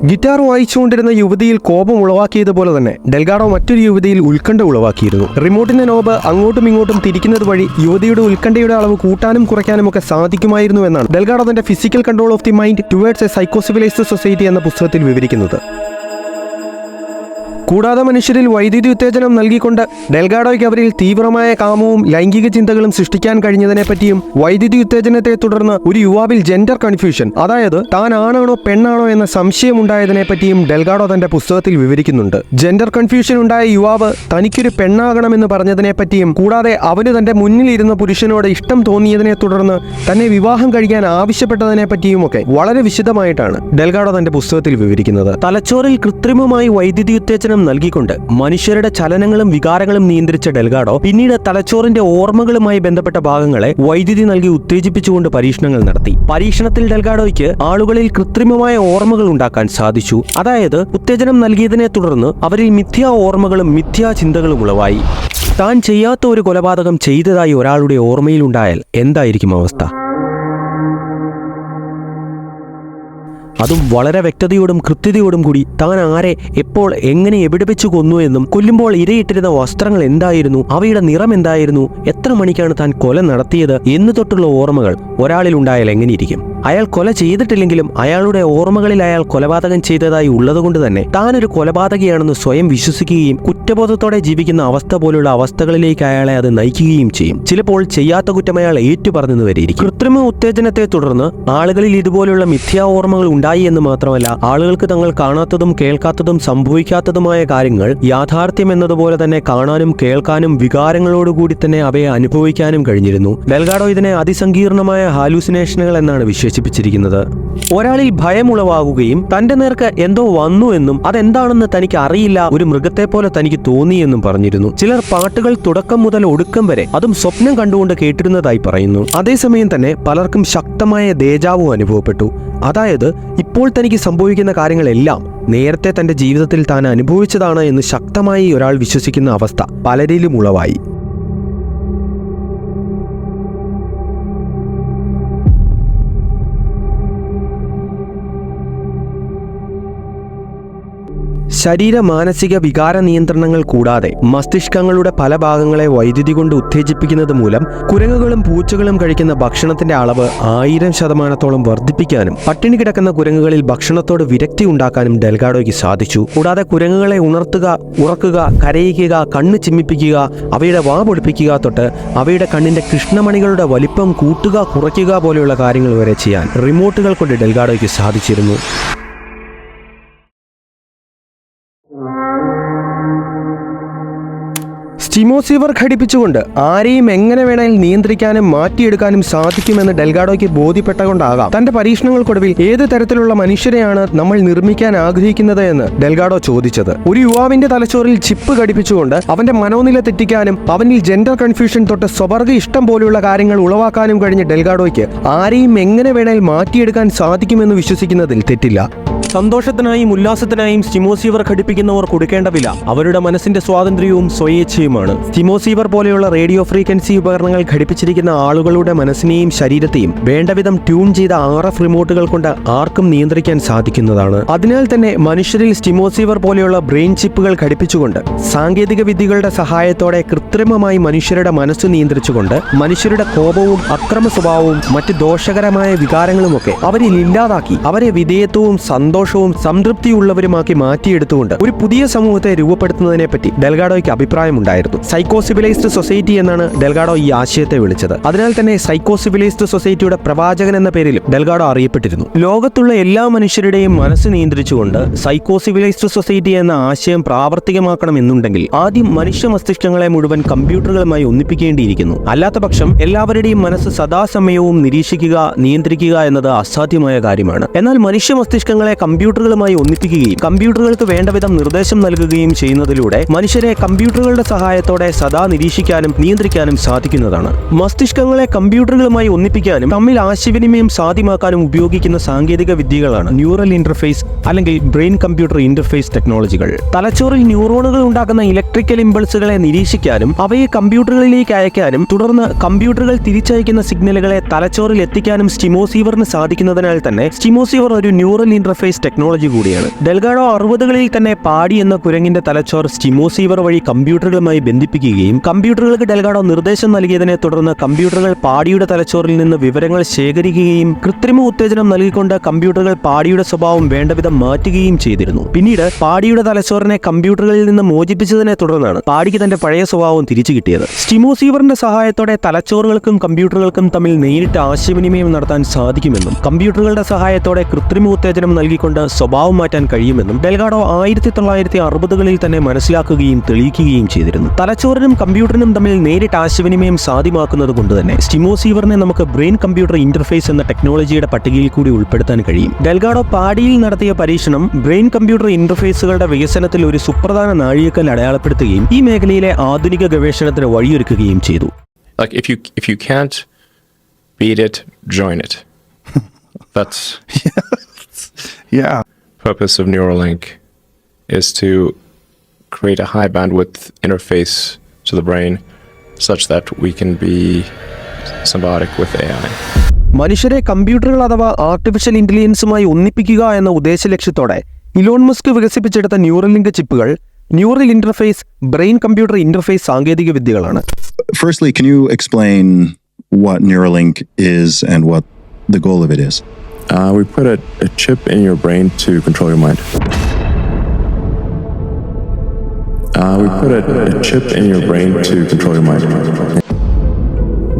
ഗിറ്റാർ വായിച്ചുകൊണ്ടിരുന്ന യുവതിയിൽ കോപം ഉളവാക്കിയതുപോലെ തന്നെ ഡെൽഗാഡോ മറ്റൊരു യുവതിയിൽ ഉത്കണ്ഠ ഉളവാക്കിയിരുന്നു. റിമോട്ടിന്റെ നോബ് അങ്ങോട്ടും ഇങ്ങോട്ടും തിരിക്കുന്നത് വഴി യുവതിയുടെ ഉത്കണ്ഠയുടെ അളവ് കൂട്ടാനും കുറയ്ക്കാനും ഒക്കെ സാധിക്കുമായിരുന്നു എന്നാണ് ഡെൽഗാഡോ തന്റെ physical control of the mind towards a psychocivilized society എന്ന പുസ്തകത്തിൽ വിവരിക്കുന്നത്. കൂടാതെ മനുഷ്യരിൽ വൈദ്യുതി ഉത്തേജനം നൽകിക്കൊണ്ട് ഡെൽഗാഡോയ്ക്ക് അവരിൽ തീവ്രമായ കാമവും ലൈംഗിക ചിന്തകളും സൃഷ്ടിക്കാൻ കഴിഞ്ഞതിനെപ്പറ്റിയും വൈദ്യുതി ഉത്തേജനത്തെ തുടർന്ന് ഒരു യുവാവിൽ ജെൻഡർ കൺഫ്യൂഷൻ, അതായത് താൻ ആണാണോ പെണ്ണാണോ എന്ന സംശയം ഉണ്ടായതിനെപ്പറ്റിയും ഡെൽഗാഡോ തന്റെ പുസ്തകത്തിൽ വിവരിക്കുന്നുണ്ട്. ജെൻഡർ കൺഫ്യൂഷൻ ഉണ്ടായ യുവാവ് തനിക്കൊരു പെണ്ണാകണമെന്ന് പറഞ്ഞതിനെപ്പറ്റിയും കൂടാതെ അവന് തന്റെ മുന്നിലിരുന്ന പുരുഷനോട് ഇഷ്ടം തോന്നിയതിനെ തുടർന്ന് തന്നെ വിവാഹം കഴിക്കാൻ ആവശ്യപ്പെട്ടതിനെപ്പറ്റിയുമൊക്കെ വളരെ വിശദമായിട്ടാണ് ഡെൽഗാഡോ തന്റെ പുസ്തകത്തിൽ വിവരിക്കുന്നത്. തലച്ചോറിൽ കൃത്രിമമായി വൈദ്യുതി ഉത്തേജനം നൽകിക്കൊണ്ട് മനുഷ്യരുടെ ചലനങ്ങളും വികാരങ്ങളും നിയന്ത്രിച്ച ഡെൽഗാഡോ പിന്നീട് തലച്ചോറിന്റെ ഓർമ്മകളുമായി ബന്ധപ്പെട്ട ഭാഗങ്ങളെ വൈദ്യുതി നൽകി ഉത്തേജിപ്പിച്ചുകൊണ്ട് പരീക്ഷണങ്ങൾ നടത്തി. പരീക്ഷണത്തിൽ ഡെൽഗാഡോയ്ക്ക് ആളുകളിൽ കൃത്രിമമായ ഓർമ്മകൾ ഉണ്ടാക്കാൻ സാധിച്ചു. അതായത് ഉത്തേജനം നൽകിയതിനെ തുടർന്ന് അവരിൽ മിഥ്യാ ഓർമ്മകളും മിഥ്യാ ചിന്തകളും ഉളവായി. താൻ ചെയ്യാത്ത ഒരു കൊലപാതകം ചെയ്തതായി ഒരാളുടെ ഓർമ്മയിലുണ്ടായാൽ എന്തായിരിക്കും അവസ്ഥ? അതും വളരെ വ്യക്തതയോടും കൃത്യതയോടും കൂടി താൻ ആരെ എപ്പോൾ എങ്ങനെ എവിടെ വെച്ച് കൊന്നു എന്നും കൊല്ലുമ്പോൾ ഇരയിട്ടിരുന്ന വസ്ത്രങ്ങൾ എന്തായിരുന്നു, അവയുടെ നിറം എന്തായിരുന്നു, എത്ര മണിക്കാണ് താൻ കൊല നടത്തിയത് എന്ന് തൊട്ടുള്ള ഓർമ്മകൾ ഒരാളിൽ ഉണ്ടായാൽ എങ്ങനെയിരിക്കും? അയാൾ കൊല ചെയ്തിട്ടില്ലെങ്കിലും അയാളുടെ ഓർമ്മകളിൽ അയാൾ കൊലപാതകം ചെയ്തതായി ഉള്ളതുകൊണ്ട് തന്നെ താനൊരു കൊലപാതകയാണെന്ന് സ്വയം വിശ്വസിക്കുകയും കുറ്റബോധത്തോടെ ജീവിക്കുന്ന അവസ്ഥ പോലുള്ള അവസ്ഥകളിലേക്ക് അയാളെ അത് നയിക്കുകയും ചെയ്യും. ചിലപ്പോൾ ചെയ്യാത്ത കുറ്റം അയാൾ ഏറ്റുപറഞ്ഞെന്ന് വരെയിരിക്കും. കൃത്രിമ ഉത്തേജനത്തെ തുടർന്ന് ആളുകളിൽ ഇതുപോലുള്ള മിഥ്യാ ഓർമ്മകൾ ഉണ്ടായി എന്ന് മാത്രമല്ല, ആളുകൾക്ക് തങ്ങൾ കാണാത്തതും കേൾക്കാത്തതും സംഭവിക്കാത്തതുമായ കാര്യങ്ങൾ യാഥാർത്ഥ്യം എന്നതുപോലെ തന്നെ കാണാനും കേൾക്കാനും വികാരങ്ങളോടുകൂടി തന്നെ അവയെ അനുഭവിക്കാനും കഴിഞ്ഞിരുന്നു. ഡെൽഗാഡോ ഇതിനെ അതിസങ്കീർണമായ ഹാലൂസിനേഷനുകൾ എന്നാണ് വിശേഷിപ്പിച്ചിരിക്കുന്നത്. ഒരാളിൽ ഭയമുളവാകുകയും തന്റെ നേർക്ക് എന്തോ വന്നു എന്നും അതെന്താണെന്ന് തനിക്ക് അറിയില്ല, ഒരു മൃഗത്തെ പോലെ തനിക്ക് തോന്നിയെന്നും പറഞ്ഞിരുന്നു. ചിലർ പാട്ടുകൾ തുടക്കം മുതൽ ഒടുക്കം വരെ അതും സ്വപ്നം കണ്ടുകൊണ്ട് കേട്ടിരുന്നതായി പറയുന്നു. അതേസമയം തന്നെ പലർക്കും ശക്തമായ ദേജാവു അനുഭവപ്പെട്ടു. അതായത് ഇപ്പോൾ തനിക്ക് സംഭവിക്കുന്ന കാര്യങ്ങളെല്ലാം നേരത്തെ തന്റെ ജീവിതത്തിൽ താൻ അനുഭവിച്ചതാണ് എന്ന് ശക്തമായി ഒരാൾ വിശ്വസിക്കുന്ന അവസ്ഥ പലരിലും ഉളവായി. ശരീര മാനസിക വികാര നിയന്ത്രണങ്ങൾ കൂടാതെ മസ്തിഷ്കങ്ങളുടെ പല ഭാഗങ്ങളെ വൈദ്യുതി കൊണ്ട് ഉത്തേജിപ്പിക്കുന്നത് മൂലം കുരങ്ങുകളും പൂച്ചകളും കഴിക്കുന്ന ഭക്ഷണത്തിന്റെ അളവ് 1000% വർദ്ധിപ്പിക്കാനും പട്ടിണി കിടക്കുന്ന കുരങ്ങുകളിൽ ഭക്ഷണത്തോട് വിരക്തി ഉണ്ടാക്കാനും ഡെൽഗാഡോയ്ക്ക് സാധിച്ചു. കൂടാതെ കുരങ്ങുകളെ ഉണർത്തുക, ഉറക്കുക, കരയിക്കുക, കണ്ണ് ചിമ്മിപ്പിക്കുക, അവയുടെ വാ പൊടിപ്പിക്കുക തൊട്ട് അവയുടെ കണ്ണിന്റെ കൃഷ്ണമണികളുടെ വലിപ്പം കൂട്ടുക, കുറയ്ക്കുക പോലെയുള്ള കാര്യങ്ങൾ വരെ ചെയ്യാൻ റിമോട്ടുകൾ കൊണ്ട് ഡെൽഗാഡോയ്ക്ക് സാധിച്ചിരുന്നു. സ്റ്റിമോസീവർ ഘടിപ്പിച്ചുകൊണ്ട് ആരെയും എങ്ങനെ വേണമെങ്കിൽ നിയന്ത്രിക്കാനും മാറ്റിയെടുക്കാനും സാധിക്കുമെന്ന് ഡെൽഗാഡോയ്ക്ക് ബോധ്യപ്പെട്ടുകൊണ്ടാകാം തന്റെ പരീക്ഷണങ്ങൾക്കൊടുവിൽ ഏത് തരത്തിലുള്ള മനുഷ്യരെയാണ് നമ്മൾ നിർമ്മിക്കാൻ ആഗ്രഹിക്കുന്നത് എന്ന് ഡെൽഗാഡോ ചോദിച്ചത്. ഒരു യുവാവിന്റെ തലച്ചോറിൽ ചിപ്പ് ഘടിപ്പിച്ചുകൊണ്ട് അവന്റെ മനോനില തെറ്റിക്കാനും അവനിൽ ജെൻഡർ കൺഫ്യൂഷൻ തൊട്ട് സ്വവർഗ ഇഷ്ടം പോലെയുള്ള കാര്യങ്ങൾ ഉളവാക്കാനും കഴിഞ്ഞ ഡെൽഗാഡോയ്ക്ക് ആരെയും എങ്ങനെ വേണമെങ്കിൽ മാറ്റിയെടുക്കാൻ സാധിക്കുമെന്ന് വിശ്വസിക്കുന്നതിൽ തെറ്റില്ല. സന്തോഷത്തിനായും ഉല്ലാസത്തിനായും സ്റ്റിമോസീവർ ഘടിപ്പിക്കുന്നവർ കൊടുക്കേണ്ട വില അവരുടെ മനസ്സിന്റെ സ്വാതന്ത്ര്യവും സ്വയേച്ഛയുമാണ്. സ്റ്റിമോസീവർ പോലെയുള്ള റേഡിയോ ഫ്രീക്വൻസി ഉപകരണങ്ങൾ ഘടിപ്പിച്ചിരിക്കുന്ന ആളുകളുടെ മനസ്സിനെയും ശരീരത്തെയും വേണ്ടവിധം ട്യൂൺ ചെയ്ത RF റിമോട്ടുകൾ കൊണ്ട് ആർക്കും നിയന്ത്രിക്കാൻ സാധിക്കുന്നതാണ്. അതിനാൽ തന്നെ മനുഷ്യരിൽ സ്റ്റിമോസീവർ പോലെയുള്ള ബ്രെയിൻ ചിപ്പുകൾ ഘടിപ്പിച്ചുകൊണ്ട് സാങ്കേതിക വിദ്യകളുടെ സഹായത്തോടെ കൃത്രിമമായി മനുഷ്യരുടെ മനസ്സ് നിയന്ത്രിച്ചുകൊണ്ട് മനുഷ്യരുടെ കോപവും അക്രമ സ്വഭാവവും മറ്റ് ദോഷകരമായ വികാരങ്ങളുമൊക്കെ അവരിൽ ഇല്ലാതാക്കി അവരെ വിധേയത്വവും സന്തോഷവും സംതൃപ്തിയുള്ളവരുമാക്കി മാറ്റിയെടുത്തുകൊണ്ട് ഒരു പുതിയ സമൂഹത്തെ രൂപപ്പെടുത്തുന്നതിനെ പറ്റി ഡെൽഗാഡോയ്ക്ക് അഭിപ്രായമുണ്ടായിരുന്നു. സൈക്കോ സിവിലൈസ്ഡ് സൊസൈറ്റി എന്നാണ് ഡെൽഗാഡോ ഈ ആശയത്തെ വിളിച്ചത്. അതിനാൽ തന്നെ സൈക്കോ സിവിലൈസ്ഡ് സൊസൈറ്റിയുടെ പ്രവാചകൻ എന്ന പേരിലും ഡെൽഗാഡോ അറിയപ്പെട്ടിരുന്നു. ലോകത്തുള്ള എല്ലാ മനുഷ്യരുടെയും മനസ്സ് നിയന്ത്രിച്ചുകൊണ്ട് സൈക്കോ സിവിലൈസ്ഡ് സൊസൈറ്റി എന്ന ആശയം പ്രാവർത്തികമാക്കണമെന്നുണ്ടെങ്കിൽ ആദ്യം മനുഷ്യ മസ്തിഷ്കങ്ങളെ മുഴുവൻ കമ്പ്യൂട്ടറുകളുമായി ഒന്നിപ്പിക്കേണ്ടിയിരിക്കുന്നു. അല്ലാത്ത പക്ഷം എല്ലാവരുടെയും മനസ്സ് സദാസമയവും നിരീക്ഷിക്കുക, നിയന്ത്രിക്കുക എന്നത് അസാധ്യമായ കാര്യമാണ്. എന്നാൽ മനുഷ്യ മസ്തിഷ്കങ്ങളെ കമ്പ്യൂട്ടറുകളുമായി ഒന്നിപ്പിക്കുകയും കമ്പ്യൂട്ടറുകൾക്ക് വേണ്ടവിധം നിർദ്ദേശം നൽകുകയും ചെയ്യുന്നതിലൂടെ മനുഷ്യരെ കമ്പ്യൂട്ടറുകളുടെ സഹായത്തോടെ സദാ നിരീക്ഷിക്കാനും നിയന്ത്രിക്കാനും സാധിക്കുന്നതാണ്. മസ്തിഷ്കങ്ങളെ കമ്പ്യൂട്ടറുകളുമായി ഒന്നിപ്പിക്കാനും തമ്മിൽ ആശയവിനിമയം സാധ്യമാക്കാനും ഉപയോഗിക്കുന്ന സാങ്കേതിക വിദ്യകളാണ് ന്യൂറൽ ഇന്റർഫേസ് അല്ലെങ്കിൽ ബ്രെയിൻ കമ്പ്യൂട്ടർ ഇന്റർഫേസ് ടെക്നോളജികൾ. തലച്ചോറിൽ ന്യൂറോണുകൾ ഉണ്ടാക്കുന്ന ഇലക്ട്രിക്കൽ ഇമ്പൾസുകളെ നിരീക്ഷിക്കാനും അവയെ കമ്പ്യൂട്ടറുകളിലേക്ക് അയക്കാനും തുടർന്ന് കമ്പ്യൂട്ടറുകൾ തിരിച്ചയക്കുന്ന സിഗ്നലുകളെ തലച്ചോറിൽ എത്തിക്കാനും സ്റ്റിമോസീവറിന് സാധിക്കുന്നതിനാൽ തന്നെ സ്റ്റിമോസീവർ ഒരു ന്യൂറൽ ഇന്റർഫേസ് ടെക്നോളജി കൂടിയാണ്. ഡെൽഗാഡോ 60കളിൽ തന്നെ പാടി എന്ന കുരങ്ങിന്റെ തലച്ചോർ സ്റ്റിമോസീവർ വഴി കമ്പ്യൂട്ടറുകളുമായി ബന്ധിപ്പിക്കുകയും കമ്പ്യൂട്ടറുകൾക്ക് ഡെൽഗാഡോ നിർദ്ദേശം നൽകിയതിനെ തുടർന്ന് കമ്പ്യൂട്ടറുകൾ പാടിയുടെ തലച്ചോറിൽ നിന്ന് വിവരങ്ങൾ ശേഖരിക്കുകയും കൃത്രിമ ഉത്തേജനം നൽകിക്കൊണ്ട് കമ്പ്യൂട്ടറുകൾ പാടിയുടെ സ്വഭാവം വേണ്ടവിധം മാറ്റുകയും ചെയ്തിരുന്നു. പിന്നീട് പാടിയുടെ തലച്ചോറിനെ കമ്പ്യൂട്ടറുകളിൽ നിന്ന് മോചിപ്പിച്ചതിനെ തുടർന്നാണ് പാടിക്ക് തന്റെ പഴയ സ്വഭാവം തിരിച്ചു കിട്ടിയത്. സ്റ്റിമോസീവറിന്റെ സഹായത്തോടെ തലച്ചോറുകൾക്കും കമ്പ്യൂട്ടറുകൾക്കും തമ്മിൽ നേരിട്ട് ആശയവിനിമയം നടത്താൻ സാധിക്കുമെന്നും കമ്പ്യൂട്ടറുകളുടെ സഹായത്തോടെ കൃത്രിമ ഉത്തേജനം നൽകിക്കൊണ്ട് സ്വഭാവം മാറ്റാൻ കഴിയുമെന്നും ഡെൽഗാഡോ 1960കളിൽ തന്നെ മനസ്സിലാക്കുകയും തെളിയിക്കുകയും ചെയ്തിരുന്നു. തലച്ചോറിനും കമ്പ്യൂട്ടറിനും തമ്മിൽ നേരിട്ട് ആശയവിനിമയം സാധ്യമാക്കുന്നത് കൊണ്ട് തന്നെ സ്റ്റിമോസീവറിനെ നമുക്ക് ബ്രെയിൻ കമ്പ്യൂട്ടർ ഇന്റർഫേസ് എന്ന ടെക്നോളജിയുടെ പട്ടികയിൽ കൂടി ഉൾപ്പെടുത്താൻ കഴിയും. ഡെൽഗാഡോ പാടിയിൽ നടത്തിയ പരീക്ഷണം ബ്രെയിൻ കമ്പ്യൂട്ടർ ഇന്റർഫേസുകളുടെ വികസനത്തിൽ ഒരു സുപ്രധാന നാഴികക്കല്ല് അടയാളപ്പെടുത്തുകയും ഈ മേഖലയിലെ ആധുനിക ഗവേഷണത്തിന് വഴിയൊരുക്കുകയും ചെയ്തു. Like if you can't beat it, join it. That's Yeah. purpose of Neuralink is to create a high bandwidth interface to the brain such that we can be symbiotic with AI. മനുഷ്യരെ കമ്പ്യൂട്ടറുകൾ അഥവാ artificial ഇന്റലിജൻസുമായി ഒന്നിപ്പിക്കുക എന്ന ഉദ്ദേശലക്ഷ്യത്തോടെ Elon Musk വികസിപ്പിച്ചെടുത്ത Neuralink ചിപ്പുകൾ neural interface brain computer interface സാങ്കേതിക വിദ്യകളാണ്. Firstly, can you explain what Neuralink is and what the goal of it is? We put a chip in your brain to control your mind. We put a chip in your brain to control your mind.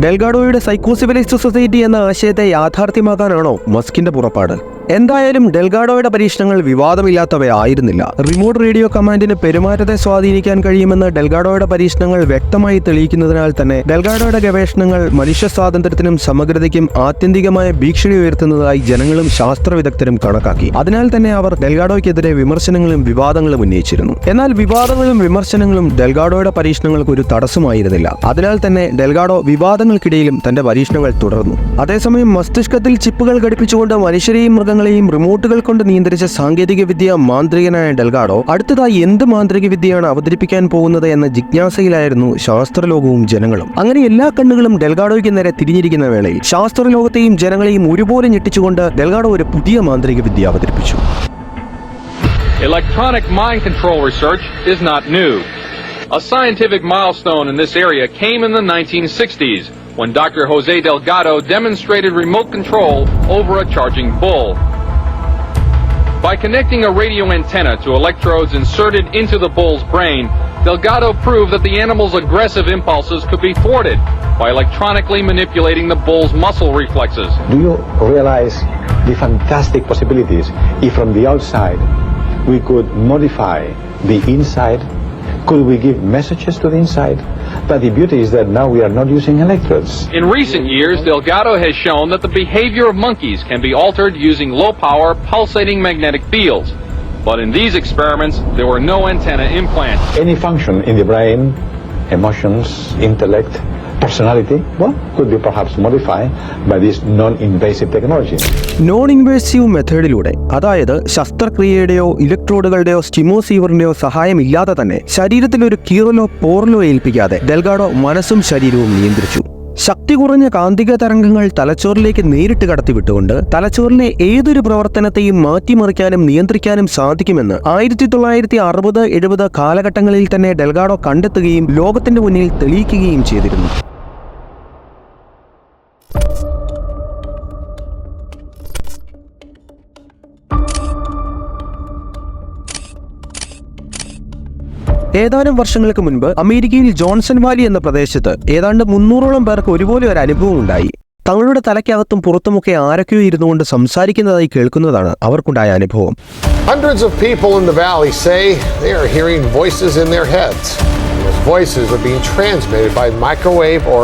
ഡെൽഗാഡോയുടെ psycho civilized society എന്ന ആശയത്തെ യാഥാർത്ഥ്യമാക്കാനാണോ മസ്കിന്റെ പുറപ്പാട്? എന്തായാലും ഡെൽഗാഡോയുടെ പരീക്ഷണങ്ങൾ വിവാദമില്ലാത്തവയായിരുന്നില്ല. Remote radio കമാൻഡിന് പെരുമാറ്റത്തെ സ്വാധീനിക്കാൻ കഴിയുമെന്ന് ഡെൽഗാഡോയുടെ പരീക്ഷണങ്ങൾ വ്യക്തമായി തെളിയിക്കുന്നതിനാൽ തന്നെ ഡെൽഗാഡോയുടെ ഗവേഷണങ്ങൾ മനുഷ്യ സ്വാതന്ത്ര്യത്തിനും സമഗ്രതയ്ക്കും ആത്യന്തികമായ ഭീഷണി ഉയർത്തുന്നതായി ജനങ്ങളും ശാസ്ത്ര വിദഗ്ധരും കണക്കാക്കി. അതിനാൽ തന്നെ അവർ ഡെൽഗാഡോയ്ക്കെതിരെ വിമർശനങ്ങളും വിവാദങ്ങളും ഉന്നയിച്ചിരുന്നു. എന്നാൽ വിവാദങ്ങളും വിമർശനങ്ങളും ഡെൽഗാഡോയുടെ പരീക്ഷണങ്ങൾക്ക് ഒരു തടസ്സമായിരുന്നില്ല. അതിനാൽ തന്നെ ഡെൽഗാഡോ വിവാദങ്ങൾക്കിടയിലും തന്റെ പരീക്ഷണങ്ങൾ തുടർന്നു. അതേസമയം മസ്തിഷ്കത്തിൽ ചിപ്പുകൾ ഘടിപ്പിച്ചുകൊണ്ട് മനുഷ്യരെയും മൃഗങ്ങളെയും റിമോട്ടുകൾ കൊണ്ട് നിയന്ത്രിച്ച സാങ്കേതിക വിദ്യ മാന്ത്രികനായ ഡെൽഗാഡോ അടുത്തതായി എന്ത് മാന്ത്രിക വിദ്യയാണ് അവതരിപ്പിക്കാൻ പോകുന്നത് എന്ന ജിജ്ഞാസയിലായിരുന്നു ശാസ്ത്രലോകവും ജനങ്ങളും. അങ്ങനെ എല്ലാ കണ്ണുകളും ഡെൽഗാഡോയ്ക്ക് നേരെ തിരിഞ്ഞിരിക്കുന്ന വേളയിൽ ശാസ്ത്രലോകത്തെയും ജനങ്ങളെയും ഒരുപോലെ ഞെട്ടിച്ചുകൊണ്ട് ഡെൽഗാഡോ ഒരു പുതിയ മാന്ത്രിക വിദ്യ അവതരിപ്പിച്ചു. Electronic mind control research is not new. A scientific milestone in this area came in the 1960s when Dr. Jose Delgado demonstrated remote control over a charging bull. By connecting a radio antenna to electrodes inserted into the bull's brain, Delgado proved that the animal's aggressive impulses could be thwarted by electronically manipulating the bull's muscle reflexes. Do you realize the fantastic possibilities if from the outside we could modify the inside? Could we give messages to the inside? But the beauty is that now we are not using electrodes. In recent years, Delgado has shown that the behavior of monkeys can be altered using low-power, pulsating magnetic fields. But in these experiments, there were no antenna implants. Any function in the brain, emotions, intellect, personality, could be perhaps modified by this non-invasive technology. Non invasive മെത്തേഡിലൂടെ, അതായത് ശസ്ത്രക്രിയയുടെയോ ഇലക്ട്രോഡുകളുടെയോ സ്റ്റിമോസീവറിന്റെയോ സഹായമില്ലാതെ തന്നെ ശരീരത്തിൽ ഒരു കീറലോ പോറലോ ഏൽപ്പിക്കാതെ Delgado മനസ്സും ശരീരവും നിയന്ത്രിച്ചു. ശക്തി കുറഞ്ഞ കാന്തിക തരംഗങ്ങൾ തലച്ചോറിലേക്ക് നേരിട്ട് കടത്തിവിട്ടുകൊണ്ട് തലച്ചോറിലെ ഏതൊരു പ്രവർത്തനത്തെയും മാറ്റിമറിക്കാനും നിയന്ത്രിക്കാനും സാധിക്കുമെന്ന് 1960-70 കാലഘട്ടങ്ങളിൽ തന്നെ ഡെൽഗാഡോ കണ്ടെത്തുകയും ലോകത്തിന്റെ മുന്നിൽ തെളിയിക്കുകയും ചെയ്തിരുന്നു. ഏതാനും വർഷങ്ങൾക്ക് മുൻപ് അമേരിക്കയിൽ ജോൺസൺ വാലി എന്ന പ്രദേശത്ത് ഏതാണ്ട് 300ഓളം പേർക്ക് ഒരുപോലെ ഒരു അനുഭവം ഉണ്ടായി. തങ്ങളുടെ തലയ്ക്കകത്തും പുറത്തുമൊക്കെ ആരൊക്കെയോ ഇരുന്നുകൊണ്ട് സംസാരിക്കുന്നതായി കേൾക്കുന്നതാണ് അവർക്കുണ്ടായ അനുഭവം. Hundreds of people in the valley say they are hearing voices in their heads. Those voices are being transmitted by microwave or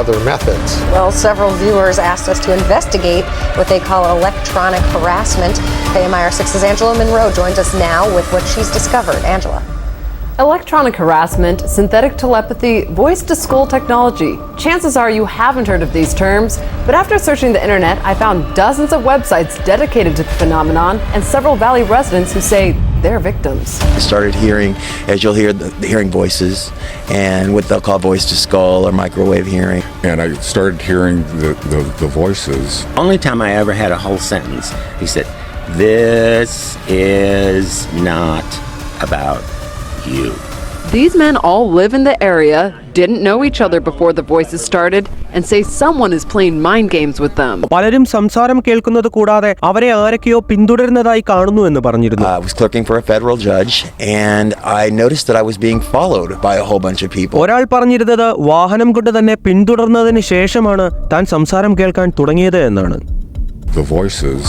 other methods. Well, several viewers asked us to investigate what they call electronic harassment. KMIR 6's Angela Monroe joins us now with what she's discovered. Angela. Electronic harassment, synthetic telepathy, voice-to-skull technology. Chances are you haven't heard of these terms, but after searching the internet, I found dozens of websites dedicated to the phenomenon and several Valley residents who say they're victims. I started hearing, as you'll hear, hearing voices and what they'll call voice-to-skull or microwave hearing. And I started hearing the voices. Only time I ever had a whole sentence, he said, "This is not about you." These men all live in the area, didn't know each other before the voices started, and say someone is playing mind games with them. പലരും സംസാരം കേൾക്കുന്നത് കൂടാതെ അവരെ ആരൊക്കെയോ പിന്തുടരുന്നതായി കാണുന്നു എന്ന് പറഞ്ഞിരുന്നു. I was clerking for a federal judge and I noticed that I was being followed by a whole bunch of people. ഒരാൾ പറഞ്ഞിരുന്നത് വാഹനം കൊണ്ട് തന്നെ പിന്തുടർന്നതിന് ശേഷമാണ് താൻ സംസാരം കേൾക്കാൻ തുടങ്ങിയത് എന്നാണ്. The voices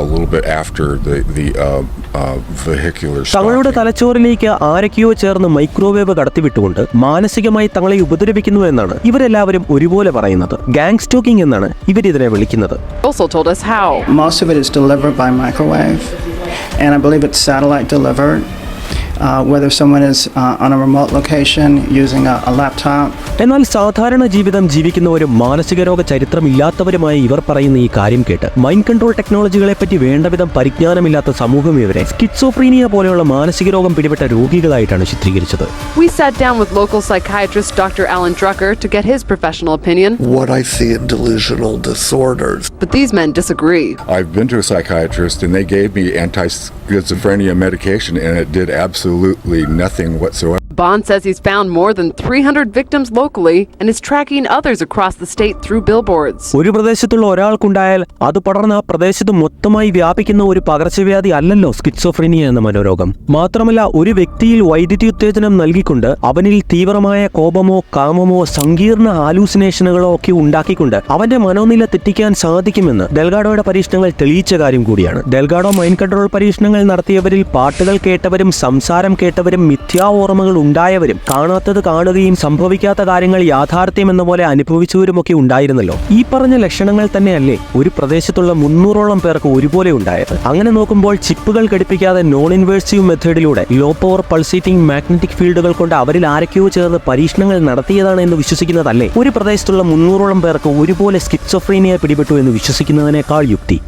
a little bit after the vehicular stopping. തങ്ങളുടെ തലച്ചോറിലേക്ക് ആരൊക്കെയോ ചേർന്ന് മൈക്രോവേവ് കടത്തിവിട്ടുകൊണ്ട് മാനസികമായി തങ്ങളെ ഉപദ്രവിക്കുന്നു എന്നാണ് ഇവരെല്ലാവരും ഒരുപോലെ പറയുന്നത്. ഗാങ് സ്റ്റോക്കിംഗ് എന്നാണ് ഇവരിതിനെ വിളിക്കുന്നത്. Also told us how. Most of it is delivered by microwave, and I believe it's satellite delivered. Whether someone is on a remote location using a laptop. എന്നാൽ സാധാരണ ജീവിതം ജീവിക്കുന്നവരും മാനസിക രോഗ ചരിത്രമില്ലാത്തവരുമായി ഇവർ പറയുന്ന ഈ കാര്യം കേട്ട് മൈൻഡ് കൺട്രോൾ ടെക്നോളജികളെ പറ്റി വേണ്ടവിധം പരിജ്ഞാനമില്ലാത്ത സമൂഹം ഇവരെ സ്കിറ്റ്സോഫ്രീനിയ പോലെയുള്ള മാനസിക രോഗം പിടിപെട്ട രോഗികളായിട്ടാണ് ചിത്രീകരിച്ചത്. We sat down with local psychiatrist Dr. Alan Drucker to get his professional opinion. What I see in delusional disorders. But these men disagree. I've been to a psychiatrist and they gave me anti-schizophrenia medication and it did absolutely nothing whatsoever. Bond says he's found more than 300 victims locally and is tracking others across the state through billboards. ഒരു പ്രദേശത്തുള്ള ഒരാൾക്കുണ്ടായാൽ അത് പടർന്ന് ആ പ്രദേശത്ത് മൊത്തമായി വ്യാപിക്കുന്ന ഒരു പകർച്ചവ്യാധി അല്ലല്ലോ സ്കിറ്റ്സോഫ്രീനിയ എന്ന മനോരോഗം. മാത്രമല്ല ഒരു വ്യക്തിയിൽ വൈദ്യുതി ഉത്തേജനം നൽകിക്കൊണ്ട് അവനിൽ തീവ്രമായ കോപമോ കാമമോ സങ്കീർണ ഹാലൂസിനേഷനുകളോ ഒക്കെ ഉണ്ടാക്കിക്കൊണ്ട് അവന്റെ മനോനില തെറ്റിക്കാൻ സാധിക്കുമെന്ന് ഡെൽഗാഡോയുടെ പരീക്ഷണങ്ങൾ തെളിയിച്ച കാര്യം കൂടിയാണ്. ഡെൽഗാഡോ മൈൻഡ് കൺട്രോൾ പരീക്ഷണങ്ങൾ നടത്തിയവരിൽ പാട്ടുകൾ കേട്ടവരും സംസാരം കേട്ടവരും മിഥ്യാ ഓർമ്മകൾ ഉണ്ടായവരും കാണാത്തത് കാണുകയും സംഭവിക്കാത്ത കാര്യങ്ങൾ യാഥാർത്ഥ്യമെന്ന പോലെ അനുഭവിച്ചവരുമൊക്കെ ഉണ്ടായിരുന്നല്ലോ. ഈ പറഞ്ഞ ലക്ഷണങ്ങൾ തന്നെയല്ലേ ഒരു പ്രദേശത്തുള്ള 300ഓളം പേർക്ക് ഒരുപോലെ ഉണ്ടായത്. അങ്ങനെ നോക്കുമ്പോൾ ചിപ്പുകൾ ഘടിപ്പിക്കാതെ നോൺ ഇൻവേഴ്സീവ് മെത്തേഡിലൂടെ ലോ പവർ പൾസേറ്റിംഗ് മാഗ്നറ്റിക് ഫീൽഡുകൾ കൊണ്ട് അവരിൽ ആരൊക്കെയോ ചേർന്ന് പരീക്ഷണങ്ങൾ നടത്തിയതാണ് എന്ന് വിശ്വസിക്കുന്നതല്ലേ ഒരു പ്രദേശത്തുള്ള 300ഓളം പേർക്ക് ഒരുപോലെ സ്കിറ്റ്സോഫ്രീനിയ പിടിപെട്ടു എന്ന് വിശ്വസിക്കുന്നതിനേക്കാൾ യുക്തി.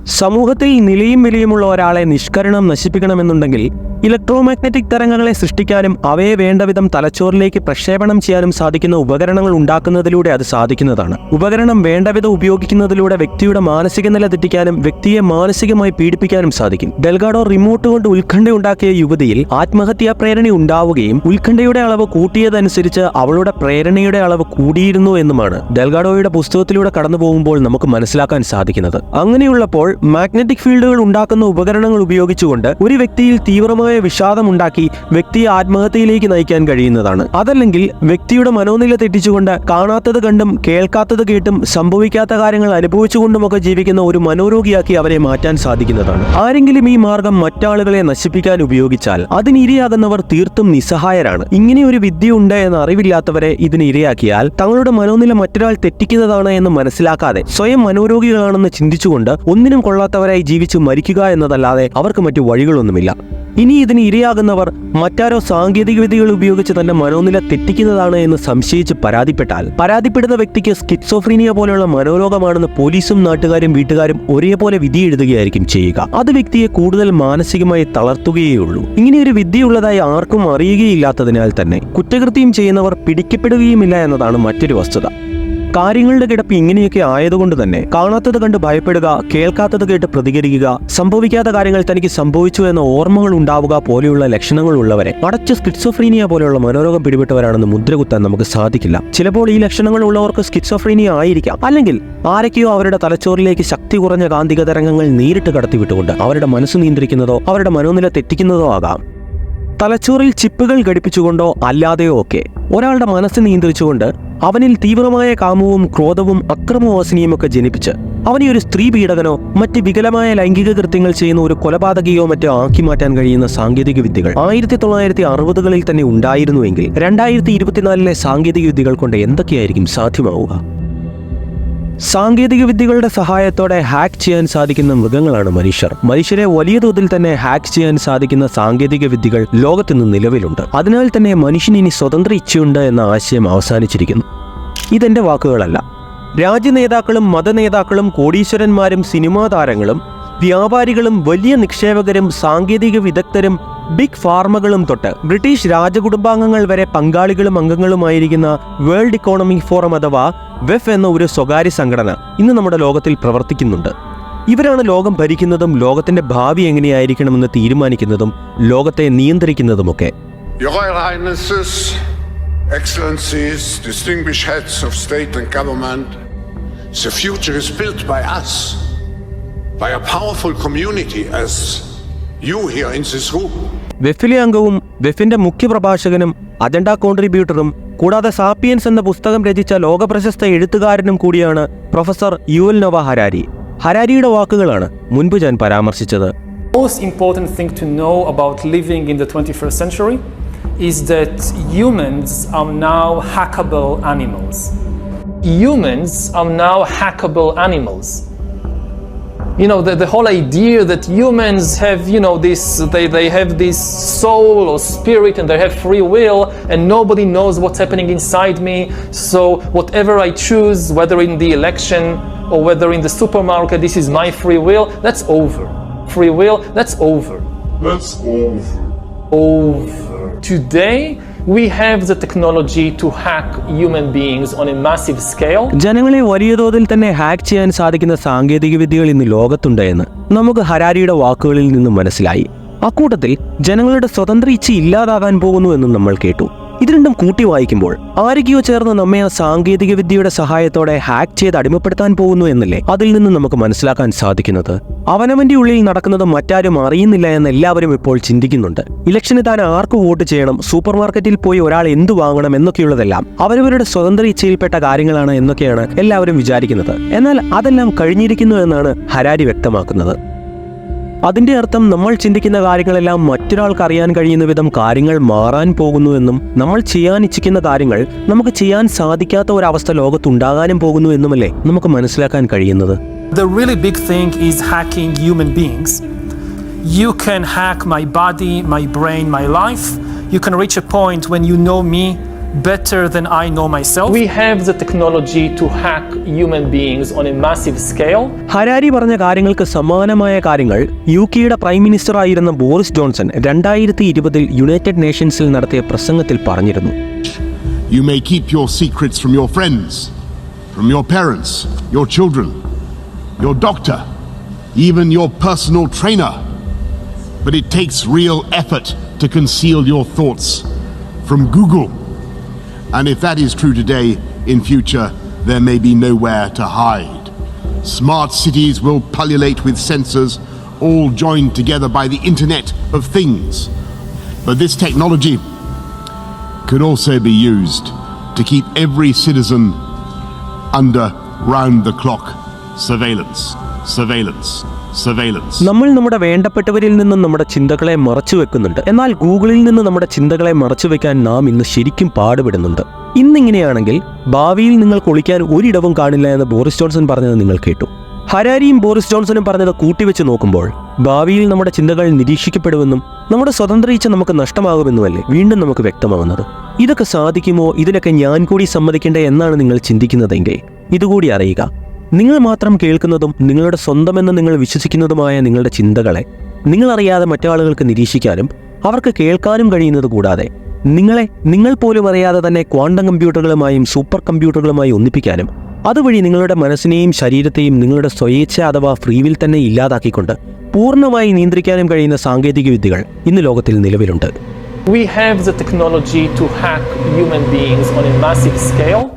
സമൂഹത്തിൽ നിലയും വിലയുമുള്ള ഒരാളെ നിഷ്കരണം നശിപ്പിക്കണമെന്നുണ്ടെങ്കിൽ ഇലക്ട്രോമാഗ്നറ്റിക് തരംഗങ്ങളെ സൃഷ്ടിക്കാനും അവയെ വേണ്ടവിധം തലച്ചോറിലേക്ക് പ്രക്ഷേപണം ചെയ്യാനും സാധിക്കുന്ന ഉപകരണങ്ങൾ ഉണ്ടാക്കുന്നതിലൂടെ അത് സാധിക്കുന്നതാണ്. ഉപകരണം വേണ്ടവിധം ഉപയോഗിക്കുന്നതിലൂടെ വ്യക്തിയുടെ മാനസിക നില തെറ്റിക്കാനും വ്യക്തിയെ മാനസികമായി പീഡിപ്പിക്കാനും സാധിക്കും. ഡെൽഗാഡോ റിമോട്ട് കൊണ്ട് ഉത്കണ്ഠയുണ്ടാക്കിയ യുവതിയിൽ ആത്മഹത്യാ പ്രേരണ ഉണ്ടാവുകയും ഉത്കണ്ഠയുടെ അളവ് കൂട്ടിയതനുസരിച്ച് അവളുടെ പ്രേരണയുടെ അളവ് കൂടിയിരുന്നു എന്നുമാണ് ഡെൽഗാഡോയുടെ പുസ്തകത്തിലൂടെ കടന്നു പോകുമ്പോൾ നമുക്ക് മനസ്സിലാക്കാൻ സാധിക്കുന്നത്. അങ്ങനെയുള്ളപ്പോൾ മാഗ്നറ്റിക് ഫീൽഡുകൾ ഉണ്ടാക്കുന്ന ഉപകരണങ്ങൾ ഉപയോഗിച്ചുകൊണ്ട് ഒരു വ്യക്തിയിൽ തീവ്രമായ വിഷാദമുണ്ടാക്കി വ്യക്തിയെ ആത്മഹത്യയിലേക്ക് നയിക്കാൻ കഴിയുന്നതാണ്. അതല്ലെങ്കിൽ വ്യക്തിയുടെ മനോനില തെറ്റിച്ചുകൊണ്ട് കാണാത്തത് കണ്ടും കേൾക്കാത്തത് കേട്ടും സംഭവിക്കാത്ത കാര്യങ്ങൾ അനുഭവിച്ചുകൊണ്ടുമൊക്കെ ജീവിക്കുന്ന ഒരു മനോരോഗിയാക്കി അവരെ മാറ്റാൻ സാധിക്കുന്നതാണ്. ആരെങ്കിലും ഈ മാർഗം മറ്റാളുകളെ നശിപ്പിക്കാൻ ഉപയോഗിച്ചാൽ അതിനിരയാകുന്നവർ തീർത്തും നിസ്സഹായരാണ്. ഇങ്ങനെ ഒരു വിദ്യ ഉണ്ട് എന്ന് അറിവില്ലാത്തവരെ ഇതിന് ഇരയാക്കിയാൽ തങ്ങളുടെ മനോനില മറ്റൊരാൾ തെറ്റിക്കുന്നതാണ് എന്ന് മനസ്സിലാക്കാതെ സ്വയം മനോരോഗികളാണെന്ന് ചിന്തിച്ചുകൊണ്ട് ഒന്നിനും കൊള്ളാത്തവരായി ജീവിച്ചു മരിക്കുക എന്നതല്ലാതെ അവർക്ക് മറ്റു വഴികളൊന്നുമില്ല. ഇനി ഇതിന് ഇരയാകുന്നവർ മറ്റാരോ സാങ്കേതിക വിദ്യകൾ ഉപയോഗിച്ച് തന്റെ മനോനില തെറ്റിക്കുന്നതാണ് എന്ന് സംശയിച്ച് പരാതിപ്പെടുന്ന വ്യക്തിക്ക് സ്കിറ്റ്സോഫ്രീനിയ പോലെയുള്ള മനോരോഗമാണെന്ന് പോലീസും നാട്ടുകാരും വീട്ടുകാരും ഒരേപോലെ വിധി എഴുതുകയായിരിക്കും ചെയ്യുക. അത് വ്യക്തിയെ കൂടുതൽ മാനസികമായി തളർത്തുകയുള്ളൂ. ഇങ്ങനെയൊരു വിദ്യയുള്ളതായി ആർക്കും അറിയുകയില്ലാത്തതിനാൽ തന്നെ കുറ്റകൃത്യം ചെയ്യുന്നവർ പിടിക്കപ്പെടുകയുമില്ല എന്നതാണ് മറ്റൊരു വസ്തുത. കാര്യങ്ങളുടെ കിടപ്പ് ഇങ്ങനെയൊക്കെ ആയതുകൊണ്ട് തന്നെ കാണാത്തത് കണ്ട് ഭയപ്പെടുക, കേൾക്കാത്തത് കേട്ട് പ്രതികരിക്കുക, സംഭവിക്കാത്ത കാര്യങ്ങൾ തനിക്ക് സംഭവിച്ചു എന്ന ഓർമ്മകൾ ഉണ്ടാവുക പോലെയുള്ള ലക്ഷണങ്ങൾ ഉള്ളവരെ അടച്ച് സ്കിറ്റ്സോഫ്രീനിയ പോലെയുള്ള മനോരോഗം പിടിപെട്ടവരാണെന്ന് മുദ്രകുത്താൻ നമുക്ക് സാധിക്കില്ല. ചിലപ്പോൾ ഈ ലക്ഷണങ്ങൾ ഉള്ളവർക്ക് സ്കിറ്റ്സോഫ്രീനിയ ആയിരിക്കാം. അല്ലെങ്കിൽ ആരൊക്കെയോ അവരുടെ തലച്ചോറിലേക്ക് ശക്തി കുറഞ്ഞ കാന്തിക തരംഗങ്ങൾ നേരിട്ട് കടത്തിവിട്ടുകൊണ്ട് അവരുടെ മനസ്സ് നിയന്ത്രിക്കുന്നതോ അവരുടെ മനോനില തെറ്റിക്കുന്നതോ ആകാം. തലച്ചോറിൽ ചിപ്പുകൾ ഘടിപ്പിച്ചുകൊണ്ടോ അല്ലാതെയോ ഒക്കെ ഒരാളുടെ മനസ്സ് നിയന്ത്രിച്ചുകൊണ്ട് അവനിൽ തീവ്രമായ കാമവും ക്രോധവും അക്രമവാസനയുമൊക്കെ ജനിപ്പിച്ച് അവനെ ഒരു സ്ത്രീ പീഡകനോ മറ്റ് വികലമായ ലൈംഗിക കൃത്യങ്ങൾ ചെയ്യുന്ന ഒരു കൊലപാതകയോ മറ്റോ ആക്കി മാറ്റാൻ കഴിയുന്ന സാങ്കേതിക വിദ്യകൾ 1960-കളിൽ തന്നെ ഉണ്ടായിരുന്നുവെങ്കിൽ 2024 സാങ്കേതിക വിദ്യകൾ കൊണ്ട് എന്തൊക്കെയായിരിക്കും സാധ്യമാവുക? സാങ്കേതിക വിദ്യകളുടെ സഹായത്തോടെ ഹാക്ക് ചെയ്യാൻ സാധിക്കുന്ന മൃഗങ്ങളാണ് മനുഷ്യർ. മനുഷ്യരെ വലിയ തോതിൽ തന്നെ ഹാക്ക് ചെയ്യാൻ സാധിക്കുന്ന സാങ്കേതിക വിദ്യകൾ ലോകത്തിന്ന് നിലവിലുണ്ട്. അതിനാൽ തന്നെ മനുഷ്യന് ഇനി സ്വതന്ത്ര ഇച്ഛയുണ്ട് എന്ന ആശയം അവസാനിച്ചിരിക്കുന്നു. ഇതെന്റെ വാക്കുകളല്ല. രാജ്യനേതാക്കളും മതനേതാക്കളും കോടീശ്വരന്മാരും സിനിമാ താരങ്ങളും വ്യാപാരികളും വലിയ നിക്ഷേപകരും സാങ്കേതിക വിദഗ്ധരും ബിഗ് ഫാർമകളും തൊട്ട് ബ്രിട്ടീഷ് രാജകുടുംബാംഗങ്ങൾ വരെ പങ്കാളികളും അംഗങ്ങളുമായിരിക്കുന്ന വേൾഡ് ഇക്കോണമിക് ഫോറം അഥവാ വെഫ് എന്ന ഒരു സ്വകാര്യ സംഘടന ഇന്ന് നമ്മുടെ ലോകത്തിൽ പ്രവർത്തിക്കുന്നുണ്ട്. ഇവരാണ് ലോകം ഭരിക്കുന്നതും ലോകത്തിന്റെ ഭാവി എങ്ങനെയായിരിക്കണമെന്ന് തീരുമാനിക്കുന്നതും ലോകത്തെ നിയന്ത്രിക്കുന്നതുമൊക്കെ. Your Royal Highnesses, Excellencies, distinguished heads of state and government, the future is built by us, by a powerful community as you here in this room. വെഫിലെ അംഗവും വെഫിന്റെ മുഖ്യ പ്രഭാഷകനും അജണ്ട കോൺട്രിബ്യൂട്ടറും കൂടാതെ സാപ്പിയൻസ് എന്ന പുസ്തകം രചിച്ച ലോകപ്രശസ്ത എഴുത്തുകാരനും കൂടിയാണ് പ്രൊഫസർ യുവൽ നോവ ഹരാരി. ഹരാരിയുടെ വാക്കുകളാണ് മുൻപ് ഞാൻ പരാമർശിച്ചത്. Most important thing to know about living in the 21st century is that humans are now hackable animals. Humans are now hackable animals. You know, the whole idea that humans have, you know, they have this soul or spirit and they have free will and nobody knows what's happening inside me. So whatever I choose, whether in the election or whether in the supermarket, this is my free will, that's over. Free will, that's over. That's over. Over. Today, we have the technology to hack human beings on a massive scale. ജനങ്ങളെ വലിയ തോതിൽ തന്നെ hack ചെയ്യാൻ സാധിക്കുന്ന സാങ്കേതിക വിദ്യകൾ ഇന്ന് ലോകത്തുണ്ട് എന്ന് നമുക്ക് ഹരാരിയുടെ വാക്കുകളിൽ നിന്നും മനസ്സിലായി. അക്കൂട്ടത്തിൽ ജനങ്ങളുടെ സ്വതന്ത്ര ഇച്ഛ ഇല്ലാതാകാൻ പോകുന്നു എന്നും നമ്മൾ കേട്ടു. ഇത് രണ്ടും കൂട്ടി വായിക്കുമ്പോൾ ആരൊക്കെയോ ചേർന്ന് നമ്മെ ആ സാങ്കേതിക വിദ്യയുടെ സഹായത്തോടെ ഹാക്ക് ചെയ്ത് അടിമപ്പെടുത്താൻ പോകുന്നു എന്നല്ലേ അതിൽ നിന്ന് നമുക്ക് മനസ്സിലാക്കാൻ സാധിക്കുന്നത്. അവനവന്റെ ഉള്ളിൽ നടക്കുന്നത് മറ്റാരും അറിയുന്നില്ല എന്ന് എല്ലാവരും ഇപ്പോൾ ചിന്തിക്കുന്നുണ്ട്. ഇലക്ഷന് താൻ ആർക്ക് വോട്ട് ചെയ്യണം, സൂപ്പർ മാർക്കറ്റിൽ പോയി ഒരാൾ എന്തു വാങ്ങണം എന്നൊക്കെയുള്ളതെല്ലാം അവരവരുടെ സ്വതന്ത്ര ഇച്ഛയിൽപ്പെട്ട കാര്യങ്ങളാണ് എന്നൊക്കെയാണ് എല്ലാവരും വിചാരിക്കുന്നത്. എന്നാൽ അതെല്ലാം കഴിഞ്ഞിരിക്കുന്നു എന്നാണ് ഹരാരി വ്യക്തമാക്കുന്നത്. അതിന്റെ അർത്ഥം നമ്മൾ ചിന്തിക്കുന്ന കാര്യങ്ങളെല്ലാം മറ്റൊരാൾക്ക് അറിയാൻ കഴിയുന്ന വിധം കാര്യങ്ങൾ മാറാൻ പോകുന്നുവെന്നും നമ്മൾ ചെയ്യാൻ ഇച്ഛിക്കുന്ന കാര്യങ്ങൾ നമുക്ക് ചെയ്യാൻ സാധിക്കാത്ത ഒരവസ്ഥ ലോകത്തുണ്ടാകാനും പോകുന്നു എന്നുമല്ലേ നമുക്ക് മനസ്സിലാക്കാൻ കഴിയുന്നത്. The really big thing is hacking human beings. You can hack my body, my brain, my life. You can reach a point when you know me better than I know myself. We have the technology to hack human beings on a massive scale. Harari പറഞ്ഞ കാര്യങ്ങൾക്ക് സമാനമായ കാര്യങ്ങൾ യുകെയുടെ prime minister ആയിരുന്ന Boris Johnson 2020 United നേഷൻസിൽ നടത്തിയ പ്രസംഗത്തിൽ പറഞ്ഞിരുന്നു. You may keep your secrets from your friends, from your parents, your children, your doctor, even your personal trainer. But it takes real effort to conceal your thoughts from Google. And if that is true today, in future, there may be nowhere to hide. Smart cities will pullulate with sensors, all joined together by the Internet of Things. But this technology could also be used to keep every citizen under round-the-clock surveillance. നമ്മൾ നമ്മുടെ വേണ്ടപ്പെട്ടവരിൽ നിന്നും നമ്മുടെ ചിന്തകളെ മറച്ചു വെക്കുന്നുണ്ട്. എന്നാൽ ഗൂഗിളിൽ നിന്ന് നമ്മുടെ ചിന്തകളെ മറച്ചു വെക്കാൻ നാം ഇന്ന് ശരിക്കും പാടുപെടുന്നുണ്ട്. ഇന്നിങ്ങനെയാണെങ്കിൽ ഭാവിയിൽ നിങ്ങൾക്ക് ഒളിക്കാൻ ഒരിടവും കാണില്ല എന്ന് ബോറിസ് ജോൺസൺ പറഞ്ഞത് നിങ്ങൾ കേട്ടു. ഹരാരിയും ബോറിസ് ജോൺസണും പറഞ്ഞത് കൂട്ടിവെച്ച് നോക്കുമ്പോൾ ഭാവിയിൽ നമ്മുടെ ചിന്തകൾ നിരീക്ഷിക്കപ്പെടുമെന്നും നമ്മുടെ സ്വതന്ത്ര ഇച്ഛ നമുക്ക് നഷ്ടമാകുമെന്നുമല്ലേ വീണ്ടും നമുക്ക് വ്യക്തമാകുന്നത്. ഇതൊക്കെ സാധിക്കുമോ, ഇതിലൊക്കെ ഞാൻ കൂടി സമ്മതിക്കേണ്ടേ എന്നാണ് നിങ്ങൾ ചിന്തിക്കുന്നതെങ്കിൽ ഇതുകൂടി അറിയുക. നിങ്ങൾ മാത്രം കേൾക്കുന്നതും നിങ്ങളുടെ സ്വന്തമെന്ന് നിങ്ങൾ വിശ്വസിക്കുന്നതുമായ നിങ്ങളുടെ ചിന്തകളെ നിങ്ങളറിയാതെ മറ്റാളുകൾക്ക് നിരീക്ഷിക്കാനും അവർക്ക് കേൾക്കാനും കഴിയുന്നത് കൂടാതെ നിങ്ങൾ പോലും അറിയാതെ തന്നെ ക്വാണ്ടം കമ്പ്യൂട്ടറുകളുമായും സൂപ്പർ കമ്പ്യൂട്ടറുകളുമായി ഒന്നിപ്പിക്കാനും അതുവഴി നിങ്ങളുടെ മനസ്സിനെയും ശരീരത്തെയും നിങ്ങളുടെ സ്വയേച്ഛ അഥവാ ഫ്രീവിൽ തന്നെ ഇല്ലാതാക്കിക്കൊണ്ട് പൂർണ്ണമായി നിയന്ത്രിക്കാനും കഴിയുന്ന സാങ്കേതിക വിദ്യകൾ ഇന്ന് ലോകത്തിൽ നിലവിലുണ്ട്. We have the technology to hack human beings on a massive scale.